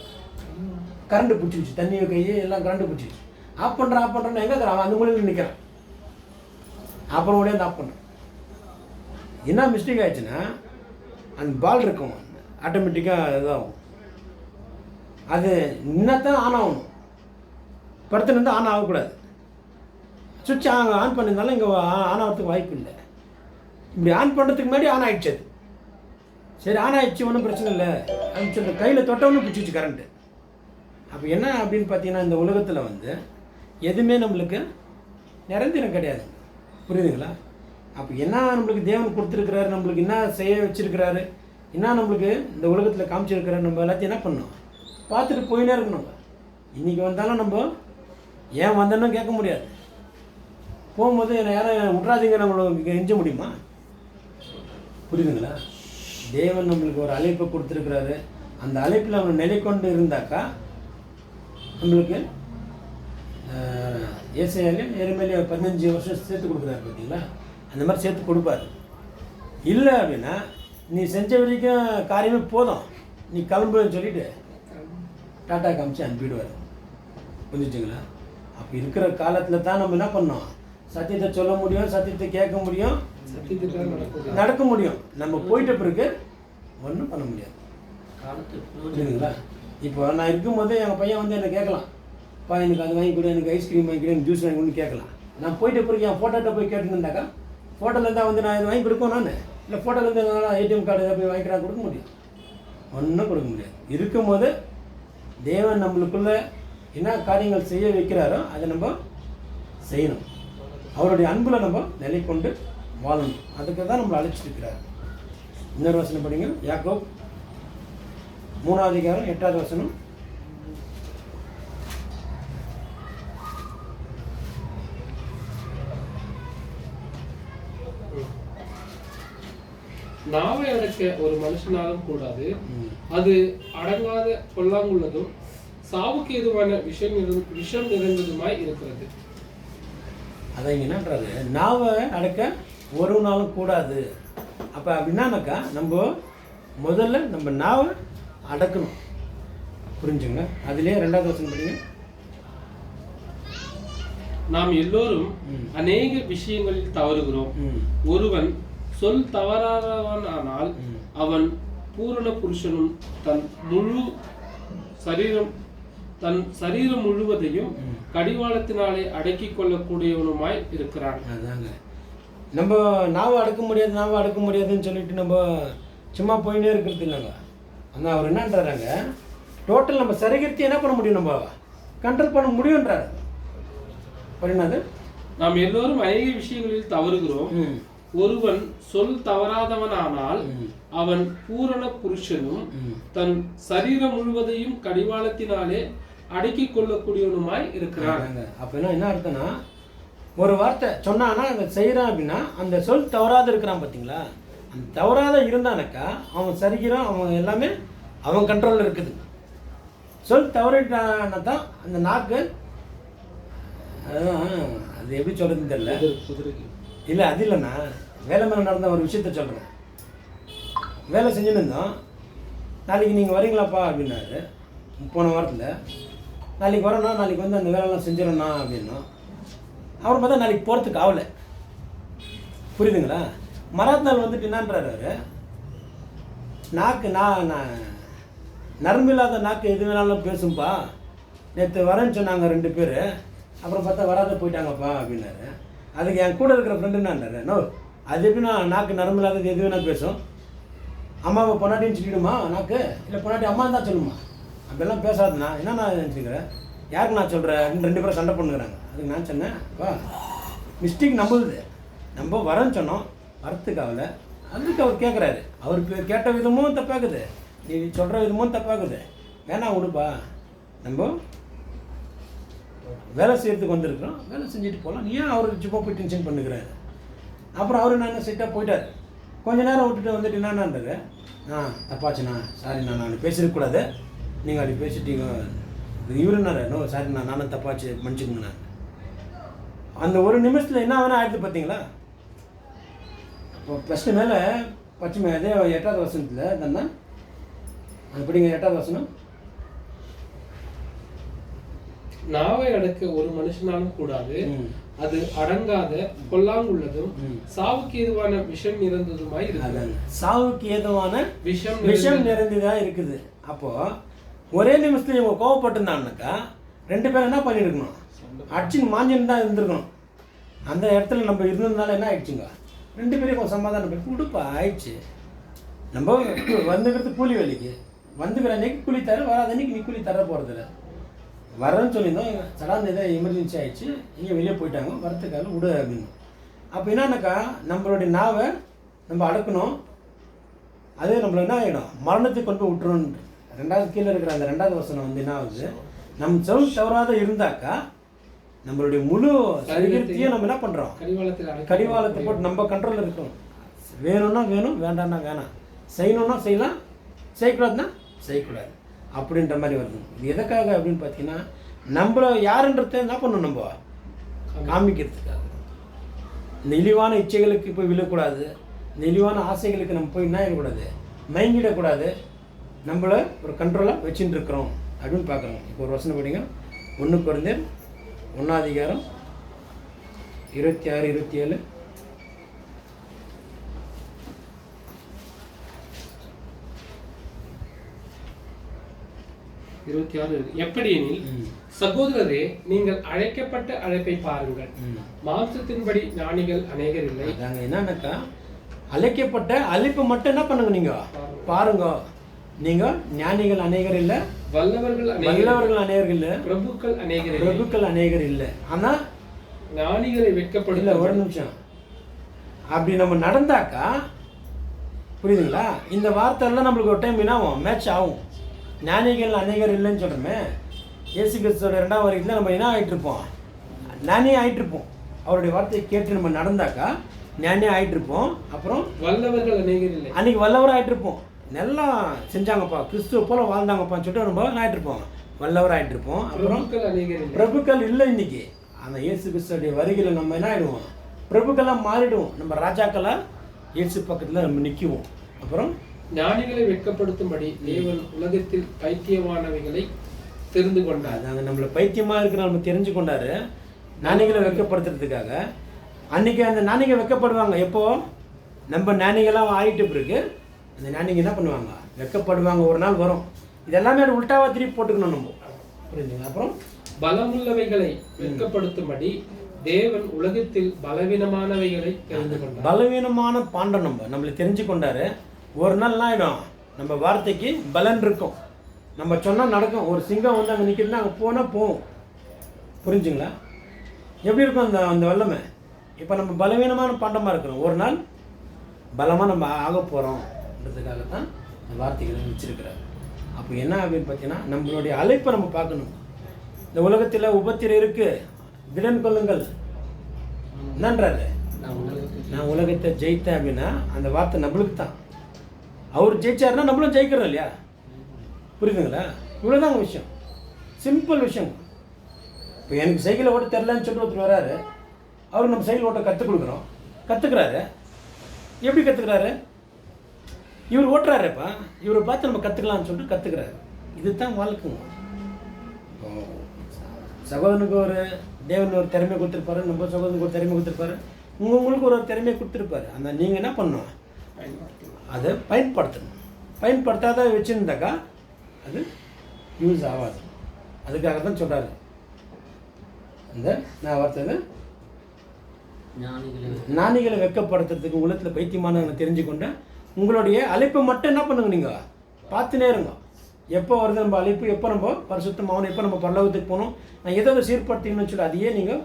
கரண்ட்டு பிடிச்சிருச்சு, தண்ணியை கையை எல்லாம் கரண்ட்டு பிடிச்சிருச்சு. ஆஃப் பண்ணுறேன்னு எங்கே அவன் அந்த மூலையில் நிற்கிறான். அப்புறம் உடனே ஆஃப் பண்ணுறேன். என்ன மிஸ்டேக் ஆயிடுச்சுன்னா, அந்த பால் இருக்கும், ஆட்டோமேட்டிக்காக இதாகும். அது இன்னத்தான் ஆன் ஆகணும், படுத்துலேருந்து ஆன் ஆகக்கூடாது. சுவிட்ச் ஆன் பண்ணியிருந்தாலும் இங்கே ஆன் ஆகிறதுக்கு வாய்ப்பு இல்லை. இப்படி ஆன் பண்ணுறதுக்கு முன்னாடி ஆன் ஆகிடுச்சு. அது சரி, ஆன் ஆகிடுச்சு, ஒன்றும் பிரச்சனை இல்லை அப்படின்னு சொல்லிட்டு கையில் தொட்டவொன்னு பிடிச்சிச்சு கரண்ட்டு. அப்போ என்ன அப்படின்னு பார்த்தீங்கன்னா, இந்த உலகத்தில் வந்து எதுவுமே நம்மளுக்கு நிரந்தரம் கிடையாது. புரியுதுங்களா? அப்போ என்ன நம்மளுக்கு தேவன் கொடுத்துருக்கிறாரு, நம்மளுக்கு என்ன செய்ய வச்சுருக்கிறாரு, என்ன நம்மளுக்கு இந்த உலகத்தில் காமிச்சிருக்கிறாரு, நம்ம எல்லாத்தையும் என்ன பண்ணணும்? பார்த்துட்டு போயினே இருக்கணும். இன்றைக்கி வந்தாலும் நம்ம ஏன் வந்தோன்னு கேட்க முடியாது. போகும்போது என்னை யாரும் விட்றாதீங்க நம்மளுக்கு எஞ்ச முடியுமா? புரியுதுங்களா? தேவன் நம்மளுக்கு ஒரு அழைப்பை கொடுத்துருக்கிறாரு. அந்த அழைப்பில் அவனை நிலை கொண்டு இருந்தாக்கா நம்மளுக்கு ஏசையாலையும் எருமையிலையும் 15 வருஷம் சேர்த்து கொடுக்குறாரு. பார்த்தீங்களா? அந்த மாதிரி சேர்த்து கொடுப்பாரு. இல்லை அப்படின்னா நீ செஞ்ச வரைக்கும் காரியமே போதும், நீ கிளம்புன்னு சொல்லிவிட்டு டாட்டா காமிச்சு அனுப்பிடுவார். புரிஞ்சுச்சுங்களா? அப்போ இருக்கிற காலத்தில் தான் நம்ம என்ன பண்ணோம்? சத்தியத்தை சொல்ல முடியும், சத்தியத்தை கேட்க முடியும், நடக்க முடியும். நம்ம போயிட்ட பிறகு ஒன்றும் பண்ண முடியாது. புரியுதுங்களா? இப்போ நான் இருக்கும்போது எங்கள் பையன் வந்து என்னை கேட்கலாம், பா எனக்கு அது வாங்கி கொடு, எனக்கு ஐஸ்கிரீம் வாங்கி கொடு, எனக்கு ஜூஸ் வாங்கி கொடுன்னு கேட்கலாம். நான் போயிட்ட பிறகு என் ஃபோட்டோட்ட போய் கேட்டுருந்தாக்கா, ஃபோட்டோலேருந்தா வந்து நான் இது வாங்கி கொடுப்போம். நான் இல்லை ஃபோட்டோலேருந்து என்னால் ஏடிஎம் கார்டு போய் வாங்கிக்கலாம் கொடுக்க முடியும்? ஒன்றும் கொடுக்க முடியாது. இருக்கும்போது தேவன் நம்மளுக்குள்ள என்ன காரியங்கள் செய்ய வைக்கிறாரோ அதை நம்ம செய்யணும். அவருடைய அன்பில் நம்ம நிலை கொண்டு வாழணும். அதுக்கு தான் நம்மளை அழைச்சிட்டு இருக்கிறார். இன்னொரு வசனம் படிங்க. யாக்கோப் 3ஆம் அதிகாரம் 8வது வசனம். நாவை அடக்க ஒரு மனுஷனாலும் கூடாது, அது அடங்காத பொல்லாங்குள்ளதும் சாவுக்கு எதுவான விஷம் நிறைந்ததுமாய் இருக்கிறது. அதை இங்கே என்னன்றாரு, நாவை அடக்க ஒரு நாளும் கூடாது. அப்போ அப்படின்னாக்கா நம்ம முதல்ல நம்ம நாவை அடக்கணும். புரிஞ்சுங்க? அதுலேயே 2வது வசனம் படிங்க. நாம் எல்லோரும் அநேக விஷயங்களில் தவறுகிறோம். ஒருவன் சொல் தவறாதவனானால் அவன் பூரண புருஷனும் தன் முழு சரீரம் தன் சரீரம் முழுவதையும் கடிவாளத்தினாலே அடக்கிக் கொள்ளக்கூடியவனுமாய் இருக்கிறான். அதாங்க நம்ம நாவை அடக்க முடியாதுன்னு சொல்லிட்டு நம்ம சும்மா போயினே இருக்கிறது இல்லைங்க. ஆனால் அவர் என்னன்றாங்க, டோட்டல் நம்ம சரீரத்தை என்ன பண்ண முடியும், நம்ம கண்ட்ரோல் பண்ண முடியுன்றாரு. என்னது, நாம் எல்லோரும் அநேக விஷயங்களில் தவறுகிறோம். ஒருவன் சொல் தவறாதவனானால் அவன் பூரண புருஷனும் தன் சரீரம் முழுவதையும் கடிவாளத்தினாலே அடக்கிக் கொள்ளக்கூடியவனுமாய் இருக்கிறான். அப்படின்னா என்ன அர்த்தம்னா, ஒரு வார்த்தை சொன்னான்னா அதை செய்கிறான் அப்படின்னா அந்த சொல் தவறாத இருக்கிறான் பார்த்தீங்களா, அந்த தவறாத இருந்தானாக்கா அவன் சரீரம் அவன் எல்லாமே அவன் கண்ட்ரோலில் இருக்குது. சொல் தவறிட்டானா தான் அந்த நாக்கு, அது எப்படி சொல்கிறதுன்னு தெரியல. இல்லை அது இல்லைண்ணா, வேலை மேலே நடந்த ஒரு விஷயத்த சொல்கிறேன். வேலை செஞ்சுன்னு இருந்தோம். நாளைக்கு நீங்கள் வரீங்களாப்பா அப்படின்னாரு போன வாரத்தில். நாளைக்கு வரோண்ணா, நாளைக்கு வந்து அந்த வேலைலாம் செஞ்சிடணும்ண்ணா அப்படின்னோம். அவர் பார்த்தா நாளைக்கு போகிறதுக்கு ஆகலை. புரியுதுங்களா? மறாத்த நாள் வந்துட்டு என்னான்றாரு அவர், நாக்கு நான் நரம்பு இல்லாத நாக்கு எது வேணாலும் பேசும்பா, நேற்று வரேன்னு சொன்னாங்க 2 பேர், அப்புறம் பார்த்தா வராத போயிட்டாங்கப்பா அப்படின்னாரு. அதுக்கு என் கூட இருக்கிற ஃப்ரெண்டு என்னான்றாரு, நோ அது எப்படின்னா நாக்கு நரம்பு இல்லாதது எது வேணால் பேசும், அம்மாவை பொன்னாட்டின்னு சொல்லிவிடுமா நாக்கு, இல்லை பொன்னாட்டி அம்மா தான் சொல்லுமா, அப்படிலாம் பேசாதுண்ணா. என்ன நான் நினச்சிக்கிறேன், யாருக்கு நான் சொல்கிறேன் அப்படின்னு 2 பேரும் சண்டை பண்ணுறாங்க. அதுக்கு நான் சொன்னேன், அப்பா மிஸ்டேக் நம்மளுது, நம்ம வரேன்னு சொன்னோம், வரத்துக்காகல. அதுக்கு அவர் கேட்குறாரு, அவருக்கு கேட்ட விதமும் தப்பாக்குது, நீ சொல்கிற விதமும் தப்பாக்குது, வேணாம் விடுப்பா, நம்ம வேலை செய்கிறதுக்கு வந்திருக்கிறோம், வேலை செஞ்சுட்டு போகலாம், நீ ஏன் அவருக்கு சும்மா போய் டென்ஷன் பண்ணுகிறாரு. அப்புறம் அவரு நான் ஸ்ட்ரைட்டாக போயிட்டார். கொஞ்ச நேரம் விட்டுட்டு வந்துட்டு என்னன்னாரு, தப்பாச்சுண்ணா, சாரிண்ணா, நான் பேசிருக்கக்கூடாது, நீங்கள் அப்படி பேசிட்டீங்க. இவருன்னாரு, நோ சாரிண்ணா, நானும் தப்பாச்சு, மன்னிச்சுக்கோங்கண்ணா. அந்த ஒரு நிமிஷத்தில் என்ன வேணால் ஆயிடுது பார்த்தீங்களா. இப்போ ஃபஸ்ட்டு மேலே பச்சை அதே 8வது வசனத்தில் தானே அது படிங்க, 8வது வசனம். நாவை அடக்க ஒரு மனுஷனாலும் கூடாது, அது அடங்காத கொல்லாங்குள்ளதும் சாவுக்கு ஏதுவான விஷம் நிறைந்ததுமாய் இருக்குது. சாவுக்கு ஏதுவான விஷம் நிறைந்ததா இருக்குது. அப்போ ஒரே நிமிஷத்துல இவங்க கோவப்பட்டிருந்தாங்கனாக்கா 2 பேரும் என்ன பண்ணிருக்கணும், அடிச்சுன்னு மாஞ்சின்னு தான் இருந்திருக்கணும். அந்த இடத்துல நம்ம இருந்ததுனால என்ன ஆயிடுச்சுங்க, 2 பேரும் கொஞ்சம் சமாதானம் பண்ணி கொடுப்பா ஆயிடுச்சு. நம்ம வந்துக்கிறது கூலி வேலைக்கு, வந்துக்கிற அன்னைக்கு கூலி தர, வராத அன்னைக்கு நீ கூலி தர போகிறதில்ல. வரேன்னு சொல்லியிருந்தோம், சடார்னு ஏதோ எமர்ஜென்சி ஆகிடுச்சு, இங்கே வெளியே போயிட்டாங்க, வரத்துக்காக விடு அப்படின்னு. அப்போ என்னன்னாக்கா நம்மளுடைய நாவை நம்ம அடக்கணும், அது நம்மள என்ன ஆகிடும், மரணத்துக்கு கொண்டு போய் விட்டுருன்னு. 2வது கீழே இருக்கிற அந்த 2வது வசனம் வந்து என்ன ஆகுது, நம்ம சொல் தவறாத இருந்தாக்கா நம்மளுடைய முழு சரீரத்தையும் நம்ம என்ன பண்ணுறோம், கடிவாளத்தை போட்டு நம்ம கண்ட்ரோலில் இருக்கணும். வேணும்னா வேணும், வேண்டாம்னா வேணாம், செய்யணும்னா செய்யலாம், செய்யக்கூடாதுன்னா செய்யக்கூடாது அப்படின்ற மாதிரி வருது. இது எதுக்காக அப்படின்னு பார்த்தீங்கன்னா, நம்மள யாருன்றத என்ன பண்ணணும், நம்ம காமிக்கிறதுக்காக. இந்த இழிவான இச்சைகளுக்கு போய் விழக்கூடாது, இந்த இழிவான ஆசைகளுக்கு நம்ம போய் என்ன ஆகிடக்கூடாது, மயங்கிடக்கூடாது, நம்மளை ஒரு கண்ட்ரோலாக வச்சுட்டு இருக்கிறோம் அப்படின்னு பார்க்குறோம். இப்போ ஒரு வசனம் படிங்க, 1 கொரிந்தியர் 1வது அதிகாரம் 26, 27. எப்படியெனில் சகோதரரே, நீங்கள் அழைக்கப்பட்ட அழைப்பை பாருங்கள், மாம்சத்தின்படி ஞானிகள் அநேகர் இல்லை. என்னன்னாக்கா அழைக்கப்பட்ட அழைப்பு மட்டும் என்ன பண்ணுங்க, நீங்க பாருங்க, நீங்க ஞானிகள் அநேகர் இல்லை, வல்லவர்கள் அநேகர் இல்லை, பிரபுக்கள் அநேகர் இல்லை. ஆனா ஞானிகளை வெட்கப்படல. ஒரு நிமிஷம், அப்படி நம்ம நடந்தாக்கா புரியுதுங்களா, இந்த வார்த்தை எல்லாம் நம்மளுக்கு ஒரு டைம் என்ன ஆகும், மேட்ச் ஆகும். ஞானிகள் அநேகர் இல்லைன்னு சொல்கிறோமே, இயேசு கிறிஸ்துவோட 2வது வருகையில் நம்ம என்ன ஆகிட்டு இருப்போம், ஞானியே ஆகிட்டு இருப்போம். அவருடைய வார்த்தையை கேட்டு நம்ம நடந்தாக்கா ஞானியே ஆகிட்டு இருப்போம். அப்புறம் வல்லவர்கள் அநேகர் இல்லை, அன்றைக்கி வல்லவர் ஆகிட்டு இருப்போம். நல்லா செஞ்சாங்கப்பா, கிறிஸ்துவ போல வாழ்ந்தாங்கப்பான்னு சொல்லிட்டு நம்ம ஆகிட்டு இருப்போம், வல்லவர் ஆகிட்டு இருப்போம். அப்புறம் பிரபுக்கள் இல்லை. இன்னைக்கு அந்த இயேசு கிறிஸ்துவோடைய வருகையில் நம்ம என்ன ஆகிடுவோம், பிரபுக்கெல்லாம் மாறிடுவோம், நம்ம ராஜாக்களாக இயேசு பக்கத்தில் நம்ம நிற்குவோம். அப்புறம் ஞானிகளை வெட்கப்படுத்தும்படி தேவன் உலகத்தில் பைத்தியமானவைகளை தெரிந்து கொண்டார். அதாங்க, நம்மளை பைத்தியமாக இருக்கிற நம்ம தெரிஞ்சு கொண்டாரு, ஞானிகளை வெட்கப்படுத்துறதுக்காக. அன்றைக்கி அந்த ஞானிகள் வெட்கப்படுவாங்க. எப்போ நம்ம ஞானிகளாக ஆகிட்டு பிறகு அந்த ஞானிங்க என்ன பண்ணுவாங்க, வெட்கப்படுவாங்க. ஒரு நாள் வரும், இதெல்லாமே உல்டாவாக திருப்பி போட்டுக்கணும். நம்ம புரியுதுங்களா? அப்புறம் பலமுள்ளவைகளை வெட்கப்படுத்தும்படி தேவன் உலகத்தில் பலவீனமானவைகளை தெரிந்து கொண்டார். பலவீனமான பாண்டம் நம்மளை தெரிஞ்சு கொண்டாரு. ஒரு நாள் என்ன ஆகிடும், நம்ம வார்த்தைக்கு பலன் இருக்கும், நம்ம சொன்னால் நடக்கும். ஒரு சிங்கம் வந்து அங்கே நிற்கிறதுனா அங்கே போனால் போகும். புரிஞ்சுங்களா? எப்படி இருக்கும் அந்த அந்த வல்லமை? இப்போ நம்ம பலவீனமான பாண்டமாக இருக்கிறோம், ஒரு நாள் பலமாக நம்ம ஆக போகிறோம்ன்றதுக்காக தான் அந்த வார்த்தைகளை வச்சிருக்கிறார். அப்போ என்ன அப்படின்னு பார்த்தீங்கன்னா, நம்மளுடைய அழைப்பை நம்ம பார்க்கணும். இந்த உலகத்தில் உபத்திரம் இருக்குது, திடன் கொள்ளுங்கள் என்னன்றாரு, நான் உலகத்தை ஜெயித்தேன் அப்படின்னா அந்த வார்த்தை நம்மளுக்கு தான். அவர் ஜெயிச்சாருன்னா நம்மளும் ஜெயிக்கிறோம் இல்லையா? புரியுதுங்களா? இவ்வளோதாங்க விஷயம், சிம்பிள் விஷயம். இப்போ எனக்கு சைக்கிளை ஓட்ட தெரிலன்னு சொல்லிட்டு ஒருத்தர் வராரு, அவருக்கு நம்ம சைக்கிள் ஓட்ட கற்றுக் கொடுக்குறோம், கற்றுக்குறாரு. எப்படி கற்றுக்குறாரு? இவர் ஓட்டுறாருப்பா, இவரை பார்த்து நம்ம கற்றுக்கலாம்னு சொல்லிட்டு கற்றுக்குறாரு. இதுதான் வாழ்க்கைங்க. சகோதரனுக்கு ஒரு தேவன் ஒரு திறமை கொடுத்துருப்பாரு, நம்ம சகோதரனுக்கு ஒரு திறமை கொடுத்துருப்பாரு, உங்களுக்கு ஒரு திறமையை கொடுத்துருப்பாரு. அந்த நீங்கள் என்ன பண்ணணும், அதை பயன்படுத்தணும். பயன்படுத்தாத வச்சுருந்தாக்கா அது யூஸ் ஆகாது. அதுக்காக தான் சொல்கிறாரு இந்த நான் வார்த்தை, ஞானிகளை வெட்கப்படுத்துறதுக்கு உள்ளத்தில் பைத்தியமான தெரிஞ்சுக்கொண்டேன். உங்களுடைய அழைப்பை மட்டும் என்ன பண்ணுங்க, நீங்கள் பார்த்துனே இருங்க. எப்போ வருது நம்ம அழைப்பு, எப்போ நம்ம பரிசுத்தமாகணும், எப்போ நம்ம பரலோகத்துக்கு போகணும், நான் எதாவது சீர்படுத்திக்கணும்னு சொல்லி அதையே நீங்கள்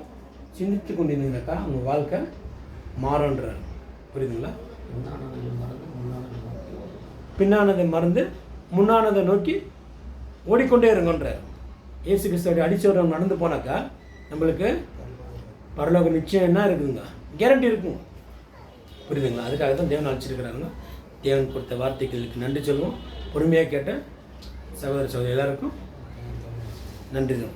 சிந்தித்து கொண்டிருந்தீங்கனாக்கா உங்கள் வாழ்க்கை மாறுன்றார். புரியுதுங்களா? பின்னானதை மறந்து முன்னானதை நோக்கி ஓடிக்கொண்டே இருங்கன்றார். இயேசு கிறிஸ்துவோடைய அடிச்சோரம் நடந்து போனாக்கா நம்மளுக்கு பரலோகம் நிச்சயம் என்ன இருக்குதுங்க, கேரண்டி இருக்குங்க. புரியுதுங்களா? அதுக்காக தான் தேவன் அழைச்சிருக்கிறாங்க. தேவன் கொடுத்த வார்த்தைகளுக்கு நன்றி சொல்லுவோம். பொறுமையாக கேட்ட சகோதர சகோதரி எல்லாருக்கும் நன்றி தான்.